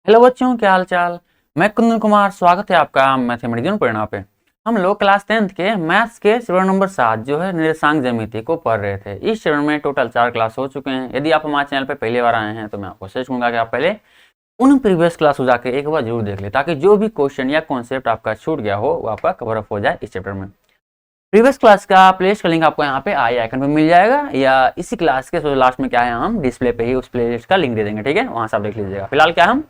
Hello बच्चों, क्या हाल चाल। मैं कुंदन कुमार, स्वागत है आपका मैथमेटिक्स प्रेरणा पे। हम लोग क्लास 10th के मैथ्स के चैप्टर नंबर 7 जो है निर्देशांक ज्यामिति को पढ़ रहे थे। इस चैप्टर में टोटल 4 क्लास हो चुके हैं। यदि आप हमारे चैनल पे पहली बार आए हैं तो मैं आपको सजेस्ट करूंगा कि आप पहले उन प्रीवियस क्लास को जाकर एक बार जरूर देख ले, ताकि जो भी क्वेश्चन या कॉन्सेप्ट आपका छूट गया हो वो आपका कवर अप हो जाए इस चैप्टर में। प्रीवियस क्लास का प्लेलिस्ट का लिंक आपको यहाँ पे आई आइकन पे मिल जाएगा, या इसी क्लास के लास्ट में क्या है, हम डिस्प्ले पे ही उस प्लेलिस्ट का लिंक दे देंगे। ठीक है, वहां से आप देख लीजिएगा। फिलहाल क्या हम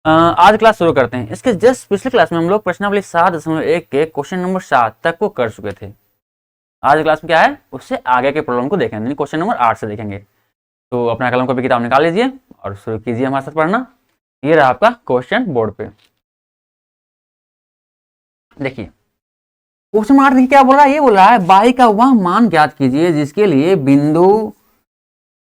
आज क्लास शुरू करते हैं। इसके जस्ट पिछले क्लास में हम लोग प्रश्नावली 7.1 के क्वेश्चन नंबर 7 तक को कर चुके थे। आज क्लास में क्या है, उससे आगे के प्रॉब्लम को देखेंगे, क्वेश्चन नंबर 8 से देखेंगे। तो अपना कलम कॉपी किताब निकाल लीजिए और शुरू कीजिए हमारे साथ पढ़ना। ये रहा आपका क्वेश्चन बोर्ड पे। देखिए क्वेश्चन नंबर 8 देखिए क्या बोल रहा है। ये बोल रहा है बाई का वह मान ज्ञात कीजिए जिसके लिए बिंदु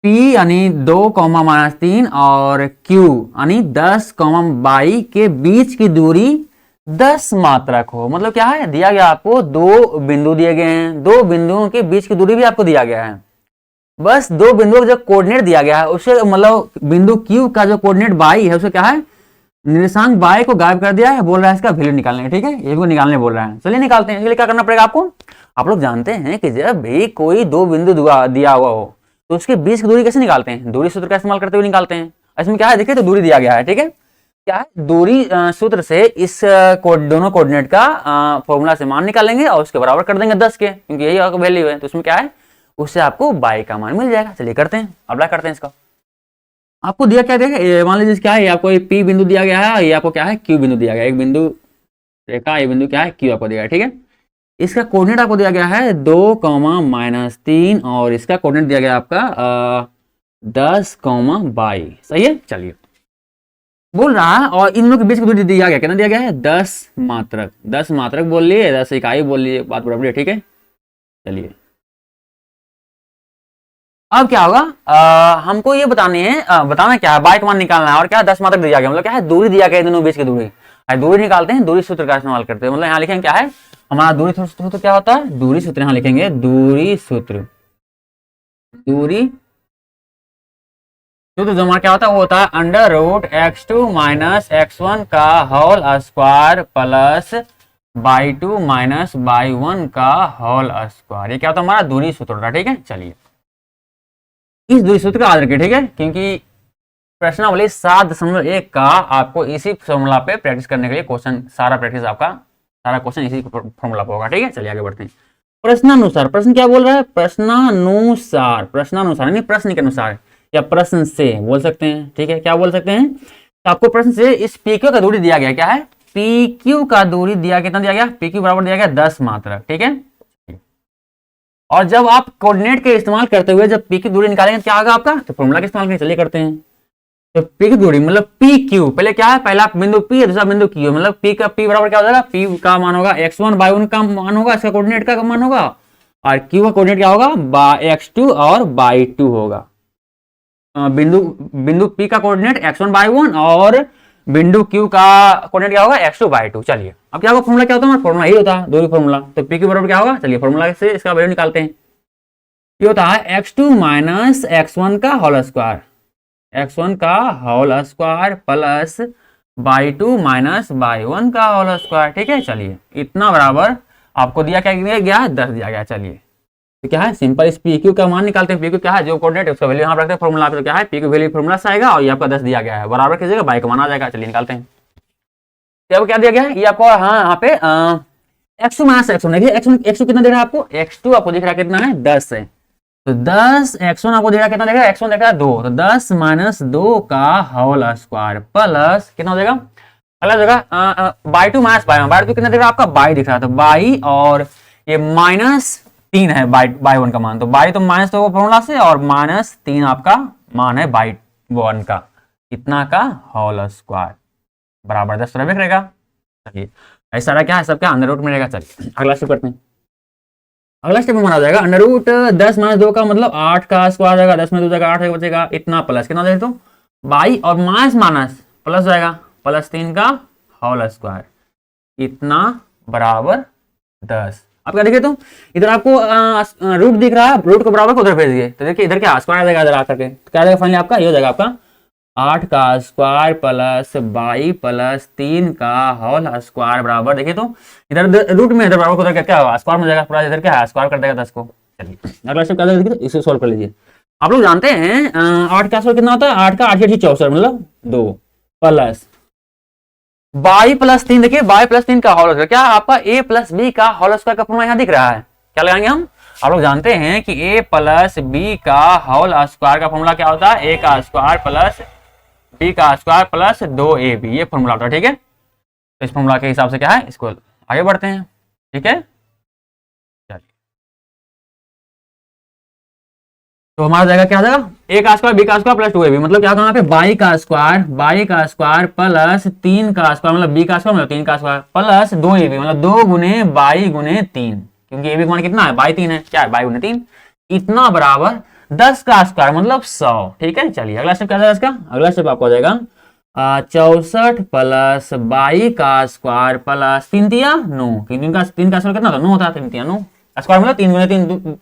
P यानी 2,-3 और Q यानी 10,22 के बीच की दूरी 10 मात्रक हो। मतलब क्या है, दिया गया आपको दो बिंदु दिए गए हैं, दो बिंदुओं के बीच की दूरी भी आपको दिया गया है। बस दो बिंदुओं का जो कोऑर्डिनेट दिया गया है उसे, मतलब बिंदु Q का जो कोऑर्डिनेट बाई है उसे क्या है, निर्देशांक बाई को गायब कर दिया है। बोल रहा है इसका वैल्यू निकालने। ठीक है, ये को निकालने बोल रहा है। चलिए निकालते हैं। इसके लिए क्या करना पड़ेगा आपको। आप लोग जानते हैं कि जब भी कोई दो बिंदु दिया हुआ हो तो उसके बीच की दूरी कैसे निकालते हैं, दूरी सूत्र का इस्तेमाल करते हुए निकालते हैं। इसमें क्या है, देखिए तो दूरी दिया गया है। ठीक है, क्या है, दूरी सूत्र से इस दोनों कोऑर्डिनेट का फॉर्मूला से मान निकालेंगे और उसके बराबर कर देंगे 10 के, क्योंकि यही आपका वैल्यू है। तो उसमें क्या है, उससे आपको बाई का मान मिल जाएगा। चलिए करते हैं, अप्लाई करते हैं इसका। आपको दिया क्या देगा, मान लीजिए क्या है, आपको ये P बिंदु दिया गया है, ये आपको क्या है Q बिंदु दिया गया है। एक बिंदु रेखा, ये बिंदु क्या है Q आपको दिया गया है। ठीक है, इसका कोऑर्डिनेट आपको दिया गया है 2,-3 और इसका कोऑर्डिनेट दिया गया आपका 10,22। सही है। चलिए बोल रहा है, और इन लोगों के बीच की दूरी दिया गया, कितना दिया गया है, 10 मात्रक। 10 मात्रक बोल लिए, 10 इकाई बोल लिए, बात बराबर है। ठीक है, चलिए अब क्या होगा, हमको ये बताना क्या है, बाई का मान निकालना है। और क्या है, 10 मात्रक दिया गया, मतलब क्या है, दूरी दिया गया दोनों बीच की दूरी। दूरी निकालते हैं, दूरी सूत्र का इस्तेमाल करते हैं। मतलब यहाँ लिखेंगे क्या है, हमारा दूरी सूत्र क्या होता है, दूरी सूत्र यहाँ लिखेंगे, दूरी सूत्र जो हमारा क्या होता है वो होता है √(x2 - x1) का होल स्क्वायर प्लस (/2 - y1) का होल स्क्वायर। ये क्या होता है, हमारा दूरी सूत्र होता है। ठीक है, चलिए इस दूरी सूत्र का याद रखिए। ठीक है, क्योंकि प्रश्नावली 7.1 का आपको इसी फॉर्मूला पे प्रैक्टिस करने के लिए क्वेश्चन, सारा क्वेश्चन इसी फॉर्मूला पे होगा। ठीक है, चलिए आगे बढ़ते हैं। प्रश्नानुसार, प्रश्न क्या बोल रहा है, प्रश्नानुसार यानी प्रश्न के अनुसार या प्रश्न से बोल सकते हैं। ठीक है, क्या बोल सकते हैं, तो आपको प्रश्न से इस PQ का दूरी दिया गया, क्या है, PQ का दूरी दिया, कितना दिया गया, PQ बराबर दिया गया 10 मात्रक। ठीक है, और जब आप कोऑर्डिनेट के इस्तेमाल करते हुए जब P की दूरी निकालेंगे क्या होगा आपका, तो फॉर्मूला का इस्तेमाल करेंगे। चलिए करते हैं। तो P की दूरी मतलब PQ, पहले क्या है, पहला बिंदु P है, दूसरा बिंदु Q, मतलब P बराबर क्या हो जाएगा, P का मान होगा x1/1 का मान होगा, इसका कोऑर्डिनेट का मान होगा, और Q का कोऑर्डिनेट क्या होगा, x2 और (/2) होगा। बिंदु P का कोऑर्डिनेट x1/1 और बिंदु Q का कोऑर्डिनेट क्या होगा, x2/2। चलिए अब क्या होगा, फॉर्मूला क्या होता है, फॉर्मूला ही होता है दूरी फॉर्मूला। तो PQ बराबर क्या होगा, चलिए फॉर्मूला से इसका वैल्यू निकालते हैं। ये होता है x2 - x1 का होल स्क्वायर, x1 का होल स्क्वायर प्लस (/2 - y1) का होल स्क्वायर। ठीक है, चलिए इतना बराबर आपको दिया क्या गया, 10 दिया गया। चलिए तो क्या है, सिंपल इस PQ का मान निकालते हैं। PQ क्या है, जो कोऑर्डिनेट है उसका वैल्यू यहाँ रखते हैं फॉर्मूला पे। तो क्या है, PQ वैल्यू फॉर्मूला से आएगा और ये आपका 10 दिया गया है, बराबर कीजिएगा, बाई का मान आ जाएगा। चलिए निकालते हैं। तो क्या दिया गया है, ये आपको हाँ यहाँ पे x2 - x1 देखिए, x2 कितना दे रहा है आपको, x2 आपको दिख रहा है कितना है, 10 है। तो 10, x1 आपको दिख रहा है कितना, देगा x1 देख रहा है 2, तो 10 - 2 का होल स्क्वायर प्लस कितना हो जाएगा, अलग जगह (/2 - y1), (/2) कितना दिख रहा है आपका, बाई दिख रहा है, तो बाई, और ये -3 है (/1) का मान, तो बाई तो माइनस तो फॉर्मूला से, और -3 आपका मान है (/1) का, इतना का होल स्क्वायर बराबर 10 तरह रहेगा। चलिए ऐसा सारा क्या है, सब क्या अंडर रूट में रहेगा। चलिए अगला स्टेप करते हैं। अगला स्टेप हमारा हो जाएगा √10 - 2 का मतलब 8 का स्क्वायर जाएगा, 10 में 2 जाएगा 8 बचेगा, इतना प्लस कितना देगा, तो बाई और माइनस प्लस जाएगा, +3 का होल स्क्वायर, इतना बराबर 10। अब क्या देखिए, तो इधर आपको रूट दिख रहा है, रूट को बराबर को उधर भेज दिए, तो देखिए इधर क्या स्क्वायर आ जाएगा, इधर आकर के तो क्या जाएगा, फाइनली आपका ये हो जाएगा आपका 8 का स्क्वायर प्लस 22 प्लस 3 का होल स्क्वायर बराबर, देखिए तो इधर रूट में, इधर बराबर को क्या होगा, स्क्वायर में जाएगा पूरा, इधर क्या है स्क्वायर कर देगा 10 को। चलिए अगला स्टेप क्या देखिए तो इसे सोल्व कर लीजिए। आप लोग जानते हैं 8 का स्क्वायर कितना होता है, 8 का 8 64 मतलब 2 प्लस 22 प्लस 3, देखिए 22 प्लस 3 का होल स्क्वायर, क्या आपका a प्लस बी का होल स्क्वायर का फॉर्मूला यहाँ दिख रहा है, क्या लगाएंगे हम। आप लोग जानते हैं कि a प्लस बी का होल स्क्वायर का फॉर्मूला क्या होता है, a का स्क्वायर प्लस b का स्क्वायर प्लस 2ab, ये फॉर्मूला होता है, ठीक है। तो इस फॉर्मूला के हिसाब से क्या है, इसको आगे बढ़ते हैं, ठीक है। चलिए तो हमारा जाएगा क्या जाएगा, a का स्क्वायर b का स्क्वायर प्लस 2ab, मतलब क्या होगा यहाँ पे बाई का स्क्वायर प्लस 3 का स्क्वायर मतलब b का स्क्वायर मतलब 3 का स्क्वायर प्लस 2ab मतलब 2 गुने बाई गुने 3, क्योंकि a b का मान कितना है बाई 3 है, क्या है बाई गुने 3, इतना बराबर 10 का स्क्वायर मतलब 100, ठीक है। चलिए अगला स्टेप क्या जाएगा इसका, अगला स्टेप आपको आ जाएगा 64 प्लस 22 का स्क्वायर प्लस 3 तिया 9, 3 का स्क्वायर कितना होता है 9 होता है, 3 तिया 9 स्क्वायर मतलब 3 गुने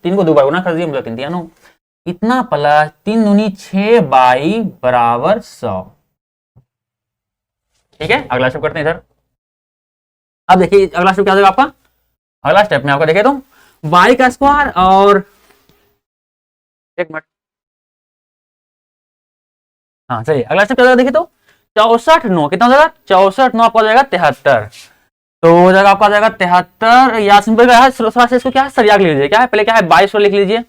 3 को 2 बार गुना कर दिया मतलब 3 तिया 9, इतना प्लस 3 दूनी 6 बाई बराबर 100, ठीक है। अगला स्टेप करते हैं इधर। अब देखिए अगला स्टेप क्या होगा आपका, अगला स्टेप में आपको देखे तो बाई का स्क्वायर और एक मिनट, हाँ सही, अगला स्टेप क्या होगा देखिए तो 64 9 कितना हो जाएगा, 64 9 आपका हो जाएगा 73, तो हो जाएगा आपका जाएगा 73, या सिंपल क्या है थोड़ा सा इसको क्या है सरिया लिख लीजिए, क्या है पहले क्या है 22 लिख लीजिए,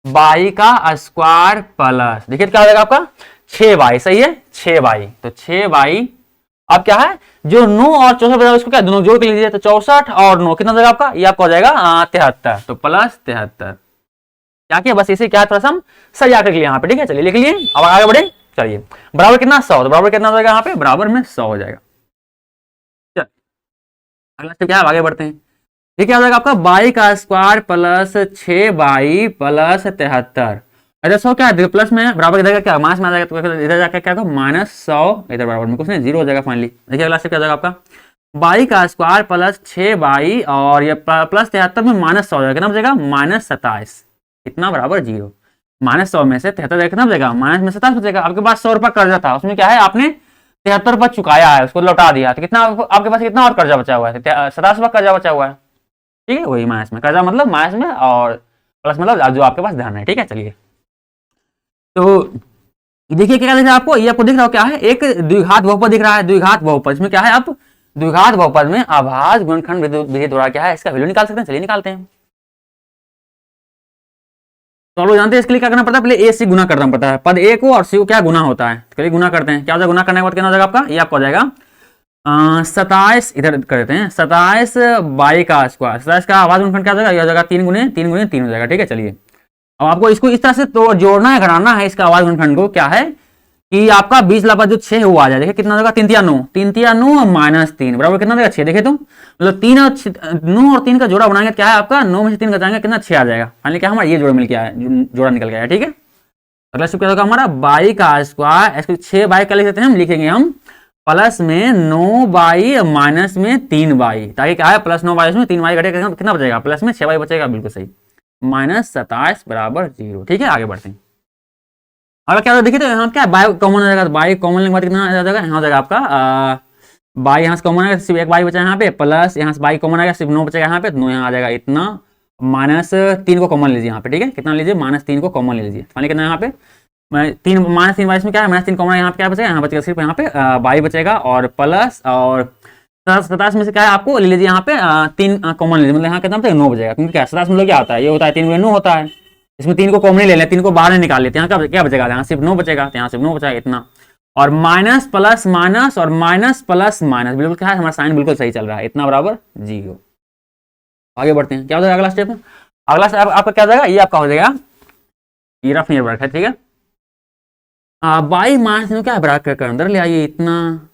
बाई का स्क्वायर प्लस देखिए क्या हो जाएगा आपका 6 बाई, सही है 6 बाई, तो 6 बाई अब क्या है जो 9 और 64 बचा उसको क्या दोनों जोड़ के लीजिए, तो 64 और 9 कितना हो जाएगा आपका, ये आपका हो जाएगा 73, तो प्लस 73, क्या किया बस इसे क्या है थोड़ा सा हम सरिया कर लिए यहाँ पे, ठीक है। चलिए लिख लिए, अब आगे बढ़े, चलिए बराबर कितना 100, तो बराबर कितना हो जाएगा यहाँ पे बराबर में 100 हो जाएगा। चल अगला स्टेप क्या है, आगे बढ़ते हैं। ये क्या हो जाएगा आपका बाई का स्क्वायर प्लस 6 बाई प्लस 73, अच्छा 100 क्या है प्लस में बराबर इधर क्या माइनस में आ जाएगा, तो इधर जाकर क्या होगा -100, इधर बराबर में कुछ नहीं 0 हो जाएगा फाइनली। देखिए अगला स्टेप क्या हो जाएगा आपका बाई का स्क्वायर प्लस 6 बाई और ये प्लस 73 में -100 हो जाएगा, कितना बचेगा -27, इतना बराबर 0, -100 में से 73 कितना बचेगा माइनस में 27 बचेगा। आपके पास 100 रुपया कर्जा था, उसमें क्या है आपने 73 रुपया चुकाया है, उसको लौटा दिया, तो कितना आपके पास कितना और कर्जा बचा हुआ है, 27 रुपया कर्जा बचा हुआ है, ठीक है। वही माइनस में कर्जा मतलब माइनस में और प्लस मतलब जो आपके पास धन है, ठीक है। चलिए तो देखिए क्या दिख रहा है आपको, ये आपको दिख रहा है क्या है एक द्विघात बहुपद दिख रहा है, द्विघात बहुपद, इसमें क्या है आप द्विघात बहुपद में आभास गुणनखंड विधि द्वारा क्या है इसका वैल्यू निकाल सकते हैं, चलिए निकालते हैं। तो आप लोग जानते हैं इसके लिए क्या करना पड़ता है, पहले ए से गुना करना पड़ता है, पद ए को और सी को क्या गुना होता है, चलिए गुना करते हैं, क्या हो जाएगा गुना करने के बाद कितना हो जाएगा आपका, ये आपका हो जाएगा 27, इधर कर देते हैं 27 बाई का स्क्वायर, 27 का आभास गुणनखंड क्या हो जाएगा, ये हो जाएगा 3 गुने 3 गुने 3 हो जाएगा, ठीक है। चलिए अब आपको इसको इस तरह से तो जोड़ना है घटाना है इसका आभास गुणनखंड को, क्या है कि आपका 20 लाभ जो 6 हुआ आ जाए, देखिए कितना होगा 3 तिया 9, 3 तिया 9 माइनस 3 बराबर कितना देगा 6, देखिए तो मतलब 3 और 9 और 3 का जोड़ा बनाएंगे क्या है आपका 9 में से 3 घटाएंगे कितना 6 आ जाएगा, फाइनली क्या हमारा ये जोड़ा मिल गया है, जोड़ा निकल गया है, ठीक है। अगला स्टेप क्या होगा हमारा बाई का स्क्वायर, इसको 6 बाई का लिख देते हैं हम, लिखेंगे हम प्लस में 9 बाई माइनस में 3 बाई, ताकि क्या है प्लस 9 बाई में 3 बाई घटेगा कितना बचेगा प्लस में 6 बाई बचेगा, बिल्कुल सही, -27 बराबर 0, ठीक है। आगे बढ़ते हैं। अगर क्या देखिए तो यहाँ क्या बाई कॉमन हो जाएगा, बाई कॉमन लेने के बाद कितना आ जाएगा, यहाँ हो जाएगा आपका बाई यहाँ से कॉमन आएगा सिर्फ एक बाई बचा यहाँ पे, प्लस यहाँ से बाई कॉमन आएगा सिर्फ 9 बचेगा यहाँ पे, 9 यहाँ आ जाएगा इतना, -3 को कॉमन लीजिए यहाँ पे, ठीक है कितना लीजिए -3 को कॉमन ले लीजिए, फाइनली कितना यहाँ पे 3 -3 बाई में क्या है -3 कॉमन यहाँ पे क्या बचेगा, यहाँ बचेगा सिर्फ यहाँ पे बाई बचेगा और प्लस और 27 में से क्या है आपको ले लीजिए यहाँ पे 3 कॉमन लीजिए, मतलब यहाँ कितना बचेगा 9 बचेगा, क्योंकि क्या 27 मतलब क्या होता है ये होता है 3 9 होता है, इसमें 3 को कॉमन ले लें 3 को बाहर निकाल लेते हैं, यहाँ क्या बचेगा यहाँ सिर्फ 9 बचेगा, तो यहाँ सिर्फ 9 बचेगा इतना, और माइनस प्लस माइनस और माइनस प्लस माइनस बिल्कुल क्या है हमारा साइन बिल्कुल सही चल रहा है, इतना बराबर 0। आगे बढ़ते हैं, क्या हो जाएगा अगला स्टेप, अगला स्टेप आपका क्या हो जाएगा, ये आपका हो जाएगा ये रफ नियर वर्क है, ठीक है। बाई माइनस क्या है ब्रैकेट के अंदर ले आइए इतना,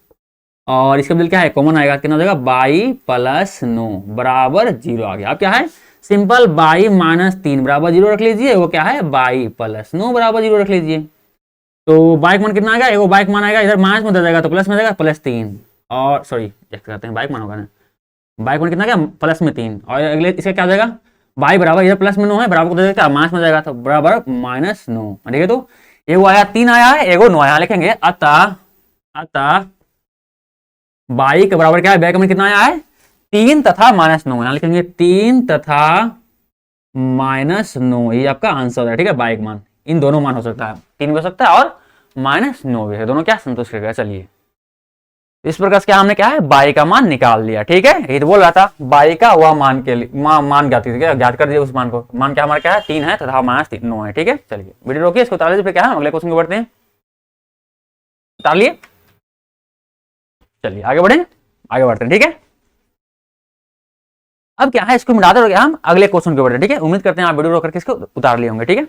और इसका बिल क्या है कॉमन आएगा, कितना हो जाएगा बाई प्लस 9 बराबर 0 आ गया। अब क्या है सिंपल बाई -3 बराबर 0 रख लीजिए, वो क्या है बाई प्लस 9 बराबर 0 रख लीजिए, तो बाइक मान कितना आएगा, एगो बाइक मान आएगा इधर माइनस में जाएगा तो प्लस में जाएगा +3, और सॉरी कहते हैं बाइक मान होगा ना, बाइक मान कितना क्या +3, और अगले इसका क्या हो जाएगा बाई बराबर इधर प्लस में 9 है बराबर को जाएगा माइनस में जाएगा तो बराबर -9, ठीक है। तो एगो आया 3 आया है, एगो 9 आया, लिखेंगे अतः अतः बाई के बराबर क्या है, बैक में कितना आया है 3 तथा -9, यहाँ लिखेंगे 3 तथा -9, ये आपका आंसर है। ठीक है, बाई का मान, इन दोनों मान हो सकता है, 3 भी हो सकता है और -9 भी है, दोनों क्या संतुष्ट करेगा। चलिए इस प्रकार से क्या हमने क्या है बाई का मान निकाल लिया। ठीक है, ये तो बोल रहा था बाई का वह मान के लिए मान ज्ञात कर दिया उस मान को। मान क्या हमारा क्या है 3 है तथा -9 है। ठीक है, चलिए वीडियो रोकिए, इसको उतार लीजिए, फिर क्या है अगले क्वेश्चन को बढ़ते हैं। उतार लिए, चलिए आगे बढ़े, आगे बढ़ते हैं। ठीक है, अब क्या है इसको मिटाते रहोगे, हम अगले क्वेश्चन के बढ़ते हैं। ठीक है, उम्मीद करते हैं आप वीडियो रोक करके इसको उतार लिए होंगे। ठीक है,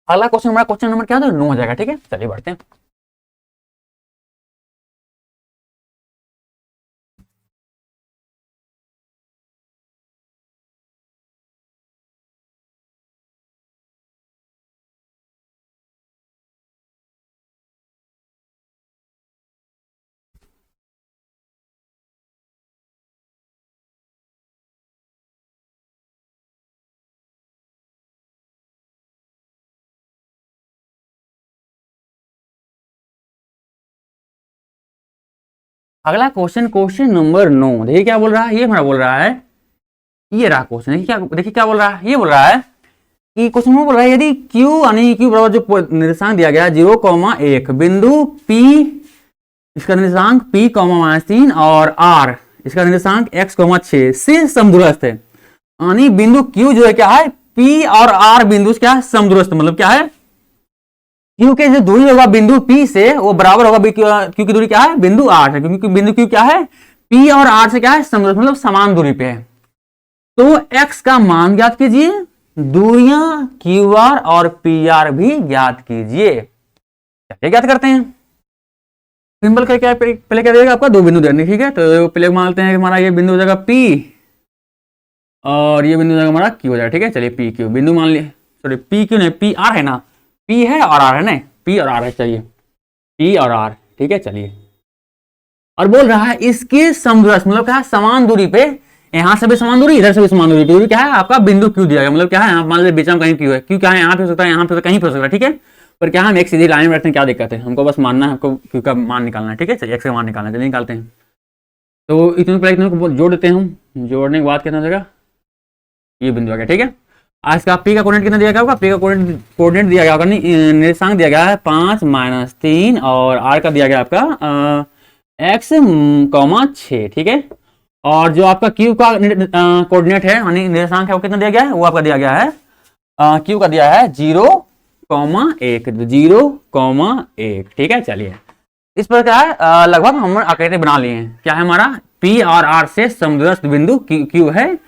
अगला क्वेश्चन हमारा क्वेश्चन नंबर क्या था 9 हो जाएगा। ठीक है, चलिए बढ़ते हैं। अगला क्वेश्चन, क्वेश्चन नंबर 9, देखिए क्या बोल रहा है, ये हमारा बोल रहा है, ये रहा क्वेश्चन, देखिए क्या बोल रहा है, ये बोल रहा है कि क्वेश्चन में बोल रहा है यदि Q यानी Q बराबर जो निर्देशांक दिया गया 0,1 बिंदु P, इसका निर्देशांक P, -3 और R इसका निर्देशांक x,6 से समदूरस्थ है। यानी बिंदु Q जो है क्या है P और R बिंदु क्या है समदूरस्थ, मतलब क्या है Q के जो दूरी होगा बिंदु P से वो बराबर होगा Q की दूरी क्या है बिंदु R है, क्योंकि बिंदु Q क्या है P और R से क्या है समदूरस्थ, मतलब समान दूरी पे है। तो x का मान ज्ञात कीजिए, दूरियां QR और PR भी ज्ञात कीजिए। क्या ज्ञात करते हैं, सिंपल क्या है, पहले क्या देगा आपका 2 बिंदु देने। ठीक है, तो पहले मानते हैं कि हमारा ये बिंदु हो जाएगा P और ये बिंदु हो जाएगा हमारा Q हो जाएगा। ठीक है, चलिए PQ बिंदु मान लिए, सॉरी PQ नहीं PR है ना, P है और R है ना, P और R है, चलिए P और R। ठीक है, चलिए और बोल रहा है इसके समदूरस्थ, मतलब क्या है समान दूरी पे, यहाँ से भी समान दूरी, इधर से भी समान दूरी, दूरी क्या है आपका बिंदु Q दिया गया, मतलब क्या है यहाँ मान लीजिए बीच में कहीं Q है, Q क्या है यहाँ पे हो सकता है, यहाँ पे कहीं पे हो सकता है। ठीक है, पर क्या हम एक सीधी लाइन में रखते हैं, क्या दिक्कत है, हमको बस मानना है, हमको Q का मान निकालना है। ठीक है, चलिए x का मान निकालना है, चलिए निकालते हैं। तो इतने पहले इतने को जोड़ देते हैं हम, जोड़ने के बाद कितना हो जाएगा ये बिंदु आ गया। ठीक है, आज का P का कोऑर्डिनेट कितना दिया गया होगा, P का कोऑर्डिनेट दिया गया होगा, निर्देशांक दिया गया है 5 -3 और R का दिया गया आपका x,6। ठीक है, और जो आपका Q का कोऑर्डिनेट है यानी निर्देशांक है वो कितना दिया गया है, वो आपका दिया गया है Q का दिया है 0,1, 0,1। ठीक है, चलिए इस पर क्या है लगभग हम आकृति बना लिए हैं। क्या है हमारा P और R से समदूरस्थ बिंदु Q है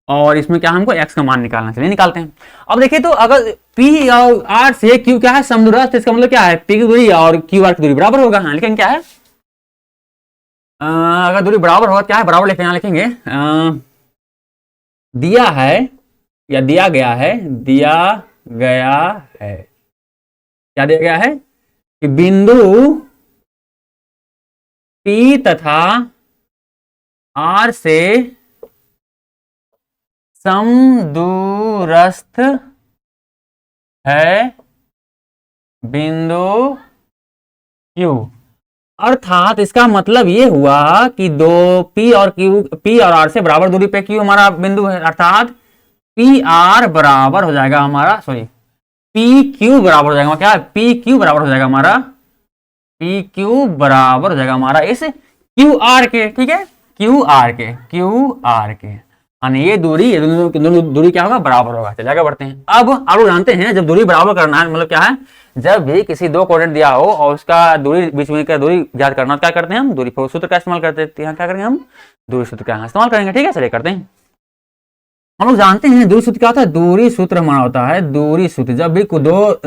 और इसमें क्या हमको x का मान निकालना, चलिए निकालते हैं। अब देखिए तो अगर P और R से Q क्या है समदूरस्थ, इसका मतलब क्या है P की दूरी और QR की दूरी बराबर होगा। हाँ, लेकिन क्या है अगर दूरी बराबर होगा क्या है बराबर लिखेंगे, यहाँ लिखेंगे दिया है या दिया गया है, क्या दिया गया है कि बिंदु P तथा R से समदूरस्थ है बिंदु Q, अर्थात इसका मतलब ये हुआ कि दो P और R से बराबर दूरी पे Q हमारा बिंदु है, अर्थात PR बराबर हो जाएगा हमारा, सॉरी PQ बराबर हो जाएगा, क्या है PQ बराबर हो जाएगा हमारा, PQ बराबर हो जाएगा हमारा इस QR के। ठीक है, QR के यानी ये दोनों दूरी क्या होगा बराबर होगा। चलिए आगे बढ़ते हैं। अब आप लोग जानते हैं जब दूरी बराबर करना है मतलब क्या है, जब भी किसी दो कोऑर्डिनेट दिया हो और उसका दूरी बीच में का दूरी ज्ञात करना, क्या करते हैं हम दूरी सूत्र का इस्तेमाल करते हैं। क्या करेंगे हम दूरी सूत्र का इस्तेमाल करेंगे। ठीक है, चलिए करते हैं। हम लोग जानते हैं दूरी सूत्र क्या होता है, दूरी सूत्र हमारा होता है दूरी सूत्र, जब भी दो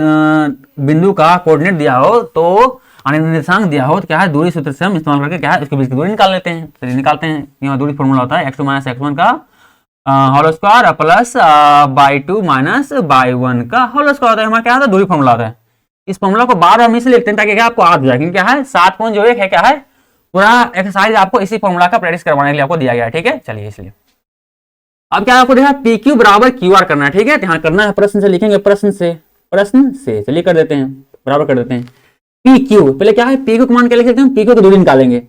बिंदु का कोऑर्डिनेट दिया हो तो निर्देशांक दिया हो तो क्या है दूरी सूत्र से हम इस्तेमाल करके क्या है उसके बीच की दूरी निकाल लेते हैं। चलिए निकालते हैं। यहाँ दूरी फॉर्मूला होता है x2 - x1 का whole square plus y2 - y1 का होल स्क्वायर होता है। हमारा क्या होता है दूरी फॉर्मूला होता है। इस फॉर्मूला को बार बार हम इसलिए लिखते हैं ताकि क्या आपको याद हो जाए, क्योंकि क्या है 7.1 है, क्या है पूरा एक्सरसाइज आपको इसी फॉर्मूला का प्रैक्टिस करवाने के लिए आपको दिया गया है। ठीक है, चलिए इसलिए अब क्या आपको देखा PQ बराबर QR करना है। ठीक है, यहाँ करना है प्रश्न से, लिखेंगे प्रश्न से प्रश्न से। चलिए कर देते हैं, बराबर कर देते हैं। पी क्यू, पहले क्या है पी क्यू मान के लिख सकते हैं, पी क्यू की दूरी निकालेंगे।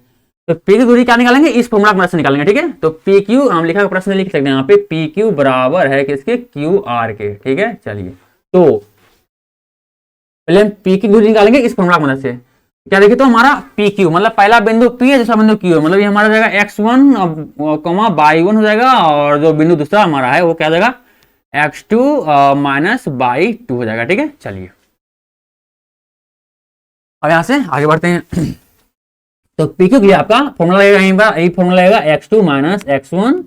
तो पी की दूरी क्या निकालेंगे, इस फॉर्मूला की मदद से निकालेंगे, ठीक है। तो पी क्यू हम लिखा प्रश्न लिख सकते हैं यहाँ पे, पी क्यू बराबर है किसके, क्यू आर के, ठीक है। चलिए तो पहले हम पी की दूरी निकालेंगे इस फॉर्मूला की मदद से। क्या देखिए तो हमारा पी क्यू मतलब पहला बिंदु पी है, दूसरा बिंदु क्यू है, मतलब ये हमारा जाएगा x1 y1 हो जाएगा, और जो बिंदु दूसरा हमारा है वो क्या जाएगा x2 माइनस y2 हो जाएगा, ठीक है। चलिए अब यहां से आगे बढ़ते हैं। तो पी क्यू के लिए आपका फॉर्मूला लगेगा यही फॉर्मूला लगेगा x2 माइनस x1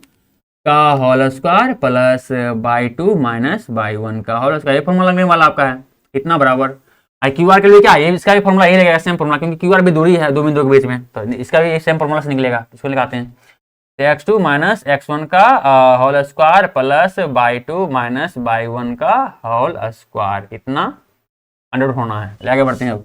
का whole square plus y2 minus y1 का होल स्क्वायर, ये फॉर्मूला लगने वाला आपका है इतना बराबर। क्यू आर के लिए क्या है, इसका भी फॉर्मूला यही रहेगा, सेम फॉर्मूला, क्योंकि क्यू आर भी दूरी है दो बिंदुओं के बीच में, तो इसका भी सेम फॉर्मूला से निकलेगा। इसको लगाते हैं, x2 माइनस x1 का whole square plus y2 minus y1 का होल स्क्वायर, इतना अंडर होना है। आगे बढ़ते हैं अब।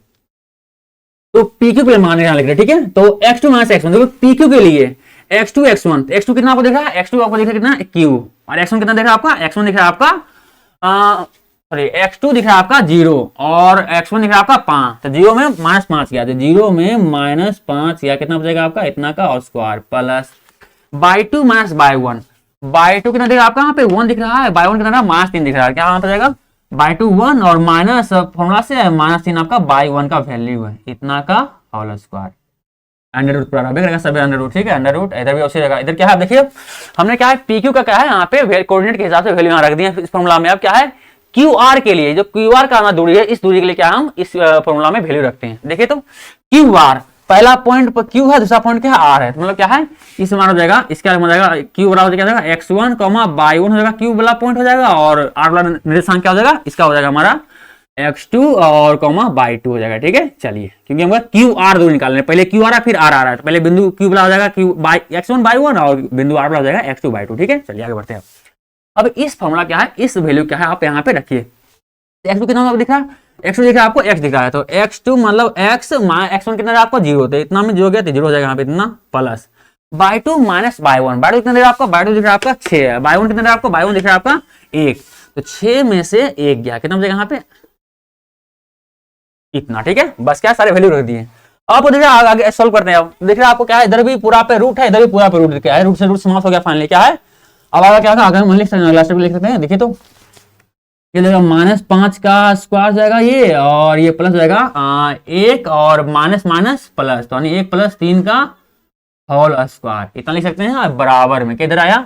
तो पी क्यू के लिए मान लिख रहे हैं, ठीक है। तो x2 माइनस x1, देखो पी क्यू के लिए x2 x1, x2 कितना आपको देखा है, x2 आपको दिख रहा है कितना q, और x1 कितना दिख रहा है आपका, x1 दिख रहा है आपका सॉरी x2 दिख रहा है आपका 0 और x1 दिख रहा है आपका 5, तो 0 में -5 किया, तो 0 में -5 किया, कितना बचेगा आपका इतना का और square plus y2 minus y1, y2 कितना दिख रहा है आपका यहाँ पे 1 दिख रहा है, y1 कितना -3 दिख रहा है, क्या वहां पर जाएगा y2 1 और माइनस फॉर्मूला से -3 आपका y1 का वैल्यू है, इतना का होल स्क्वायर, अंडर रूट पूरा रहेगा, सब अंडर रूट, ठीक है। अंडर रूट इधर भी उसी रहेगा, इधर क्या है देखिए हमने क्या है पी क्यू का क्या है यहाँ पे कोऑर्डिनेट के हिसाब से वैल्यू यहाँ रख दिया इस फॉर्मूला में। अब क्या है क्यू आर के लिए, जो क्यू आर का दूरी है, इस दूरी के लिए क्या हम इस फॉर्मूला में वैल्यू रखते हैं। देखिए तो क्यू आर पहला पॉइंट पर क्यू है, दूसरा पॉइंट क्या है आर है, तो मतलब क्या है इस मान हो जाएगा, इसका हो जाएगा क्यू बराबर क्या हो जाएगा x1 y1 हो जाएगा, क्यू वाला पॉइंट हो जाएगा, और आर वाला निर्देशांक क्या हो जाएगा, इसका हो जाएगा हमारा x2 और y2 हो जाएगा, ठीक है। चलिए क्योंकि हमको क्यू आर दूरी निकालने, पहले क्यू आर है फिर आर आर है, तो पहले बिंदु क्यू वाला हो जाएगा क्यू x1 y1 और बिंदु आर वाला हो जाएगा x2 y2, ठीक है। चलिए आगे बढ़ते हैं। अब इस फॉर्मूला क्या है, इस वैल्यू क्या है आप यहाँ पे रखिए। x2 कितना दिख रहा है, x2 दिख रहा है आपको x दिख रहा है, तो x2 मतलब x x1 कितना आपको 0 होता है, इतना में 0 गया तो 0 हो जाएगा यहाँ पे इतना plus y2 minus y1, y2 कितना दिख रहा है आपका, y2 दिख रहा है आपका 6 है, y1 कितना दिख रहा है आपको, y1 दिख रहा है आपका 1, तो 6 में से 1 गया, कितना बचेगा यहाँ पे इतना, ठीक है। बस क्या सारे वैल्यू रख दिए। आपको देख रहा है आगे सॉल्व करते हैं। अब देख रहे हैं आपको क्या है, इधर भी पूरा पे रूट है, इधर भी पूरा पे रूट क्या है, रूट से रूट समाप्त हो गया फाइनली, क्या है अब आगे क्या होगा, आगे हम लिख सकते हैं, लास्ट में लिख सकते हैं। देखिए तो ये देखो -5 का स्क्वायर जाएगा ये, और ये प्लस जाएगा 1 और माइनस माइनस प्लस, तो यानी 1 + 3 का होल स्क्वायर, इतना लिख सकते हैं बराबर में। किधर आया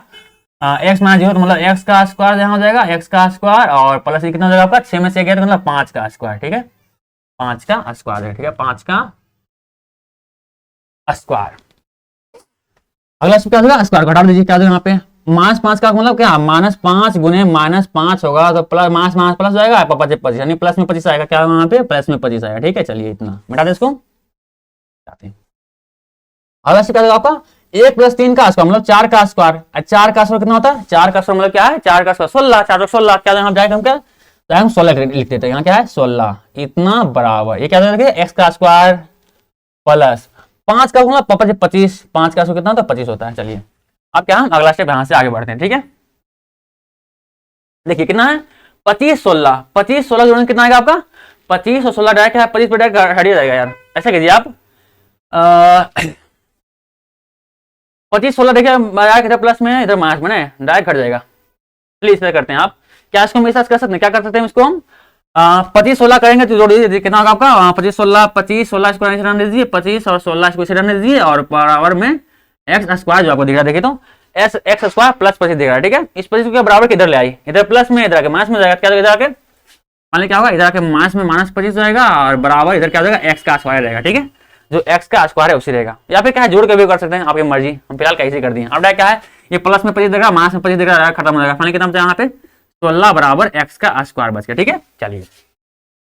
x - 0, तो मतलब x का स्क्वायर यहाँ हो जाएगा, x का स्क्वायर और प्लस कितना हो जाएगा आपका 6 में से गया, तो मतलब 5 का स्क्वायर, ठीक है, 5 का स्क्वायर है, ठीक है, 5 का स्क्वायर। अगला क्या होगा स्क्वायर घटा दीजिए, क्या यहाँ पे -5 का मतलब क्या -5 गुने -5 होगा, तो प्लस माइनस प्लस जाएगा 25 यानी प्लस में 25 आएगा, क्या यहाँ पे प्लस में 25 आएगा, ठीक है। चलिए इतना मिटा दे इसको, अगला क्या होगा आपका 1 + 3 का स्क्वायर मतलब 4 का स्क्वायर, 4 का स्क्वायर कितना होता है, 4 का स्क्वायर मतलब क्या है 4 का स्क्वायर 16, 4 16 क्या यहाँ जाएगा हम क्या हम 16 लिख देते हैं, यहाँ क्या है 16 इतना बराबर, ये क्या x का स्क्वायर प्लस 5 का मतलब 25, 5 का स्क्वायर कितना होता है 25 होता है। चलिए अब क्या हम अगला स्टेप यहाँ से आगे बढ़ते हैं, ठीक है। देखिए कितना है 25 16 25 16 जोड़ने कितना आएगा आपका 25 और 16 डायरेक्ट है, 25 पर डायरेक्ट हट जाएगा यार, ऐसा कीजिए आप 25 16 देखिए इधर प्लस में इधर माइनस में डायरेक्ट हट जाएगा। प्लीज इस करते हैं आप, क्या इसको हम ऐसा कर सकते हैं, क्या कर सकते हैं इसको हम 25 16 करेंगे तो जोड़ दीजिए कितना होगा आपका 25 16 इसको रन दीजिए, 25 और 16 इसको रन दीजिए, और बराबर में x स्क्वायर जो आपको दिख रहा है, देखिए तो x स्क्वायर प्लस 25 दिख रहा है, ठीक है। इस 25 को बराबर किधर ले आई, इधर प्लस में इधर आके माइनस में जाएगा, क्या इधर आके मान क्या होगा इधर आके माइनस में -25 जाएगा, और बराबर इधर क्या हो जाएगा x का स्क्वायर रहेगा, ठीक है, जो x का स्क्वायर है उसी रहेगा, या फिर क्या है जोड़ के भी कर सकते हैं आपकी मर्जी, हम फिलहाल कैसे कर दिए। अब क्या है ये प्लस में 25 देगा माइनस में 25 देगा खत्म हो जाएगा, फाइनली कितना यहाँ पे 16 बराबर x का स्क्वायर बच गया, ठीक है। चलिए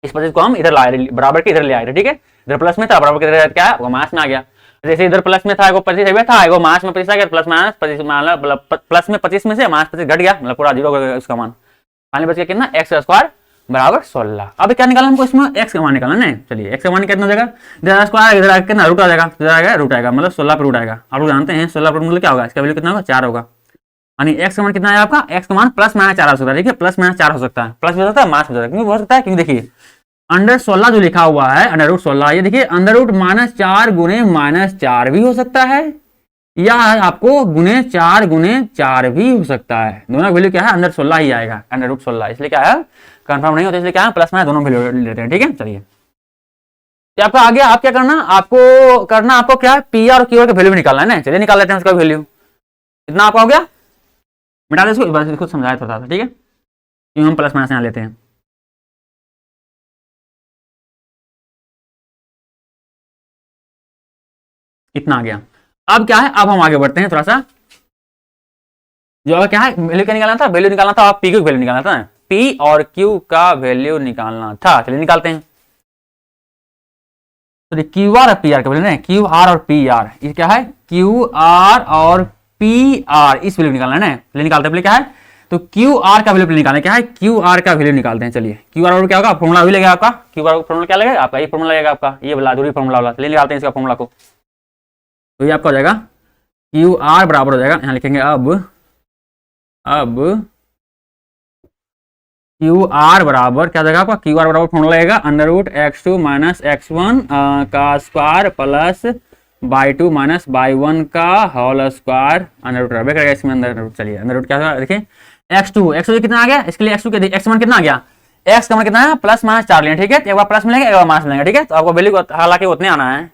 इस 25 को हम इधर लाए बराबर के इधर ले आए थे, ठीक है, इधर प्लस में था बराबर के इधर क्या है वो माइनस में आ गया, जैसे इधर प्लस में था वो 25 था वो माइनस में 25 आ गया, प्लस माइनस 25 मतलब प्लस में 25 में से माइनस 25 घट गया, मतलब पूरा 0 हो गया उसका मान, फाइनली बच गया कितना x का स्क्वायर बराबर 16। अब क्या निकाला हमको इसमें x का मान निकालना है, चलिए x का मान कितना देगा, इधर स्क्वायर इधर कितना रूट आ जाएगा, इधर आएगा रूट आएगा, मतलब 16 पर रूट आएगा। आप लोग जानते हैं 16 पर मतलब क्या होगा, इसका वैल्यू कितना होगा 4 होगा, यानी एक्स का मान कितना है आपका, एक्स का मान प्लस माइनस 4 हो सकता है। देखिए प्लस माइनस 4 हो सकता है, प्लस भी हो सकता है माइनस हो सकता है। क्यों हो सकता है, क्योंकि देखिए अंडर 16 जो लिखा हुआ है अंडर रूट 16, ये देखिए अंडर रूट -4 गुने -4 भी हो सकता है, या आपको गुने 4 भी हो सकता है। दोनों का वैल्यू क्या है, अंडर 16 ही आएगा, अंडर रूट 16। इसलिए क्या है, कंफर्म नहीं होता, इसलिए क्या है प्लस माइनस दोनों वैल्यू लेते हैं। ठीक है, चलिए तो आपका आगे आप क्या करना, आपको क्या है, पी आर और क्यू आर का वैल्यू भी निकालना है ना। चलिए निकाल लेते हैं उसका वैल्यू। इतना आपका हो गया, मिटा दे इसको, बस इसको समझाया था। ठीक है, क्यों हम प्लस माइनस यहाँ लेते हैं। इतना आ गया। अब क्या है, अब हम आगे बढ़ते हैं थोड़ा सा। जो क्या है, वैल्यू क्या निकालना था, वैल्यू निकालना था, आप पी क्यू वैल्यू निकालना था, पी और क्यू का वैल्यू निकालना था। चलिए निकालते हैं। तो क्यू आर और पी आर का वैल्यू नहीं, क्यू आर और पी आर, ये क्या है, क्यू आर और पी आर, इस वैल्यू निकालना है ना। निकालते हैं क्या है, तो क्यू आर का वैल्यू निकालना क्या है, क्यू आर का वैल्यू निकालते हैं। चलिए क्यू आर क्या होगा, फॉर्मुला भी लगेगा आपका, क्यू आर फॉर्मुला क्या लगेगा आपका, ये फॉर्मुला लगेगा आपका, ये वाला दूरी फॉर्मुला वाला। चलिए निकालते हैं इसका फॉर्मुला को। तो ये आपका हो जाएगा क्यू आर बराबर हो जाएगा, यहाँ लिखेंगे अब क्यू आर बराबर क्या जाएगा आपका, क्यू आर बराबर फॉर्मुला लगेगा under root x2 minus x1 का square plus y 2 minus y 1 का होल स्क्वायर अंडर रूट रह करेगा इसमें अंदर रूट। चलिए अंडर रूट क्या होगा, देखिए x2 कितना आ गया, इसके लिए x2 के x1 कितना आ गया, x का मान कितना है प्लस माइनस 4 लेंगे। ठीक है, एक बार प्लस मिलेंगे, एक बार माइनस मिलेंगे। ठीक है, तो आपको वैल्यू हालांकि उतने आना है,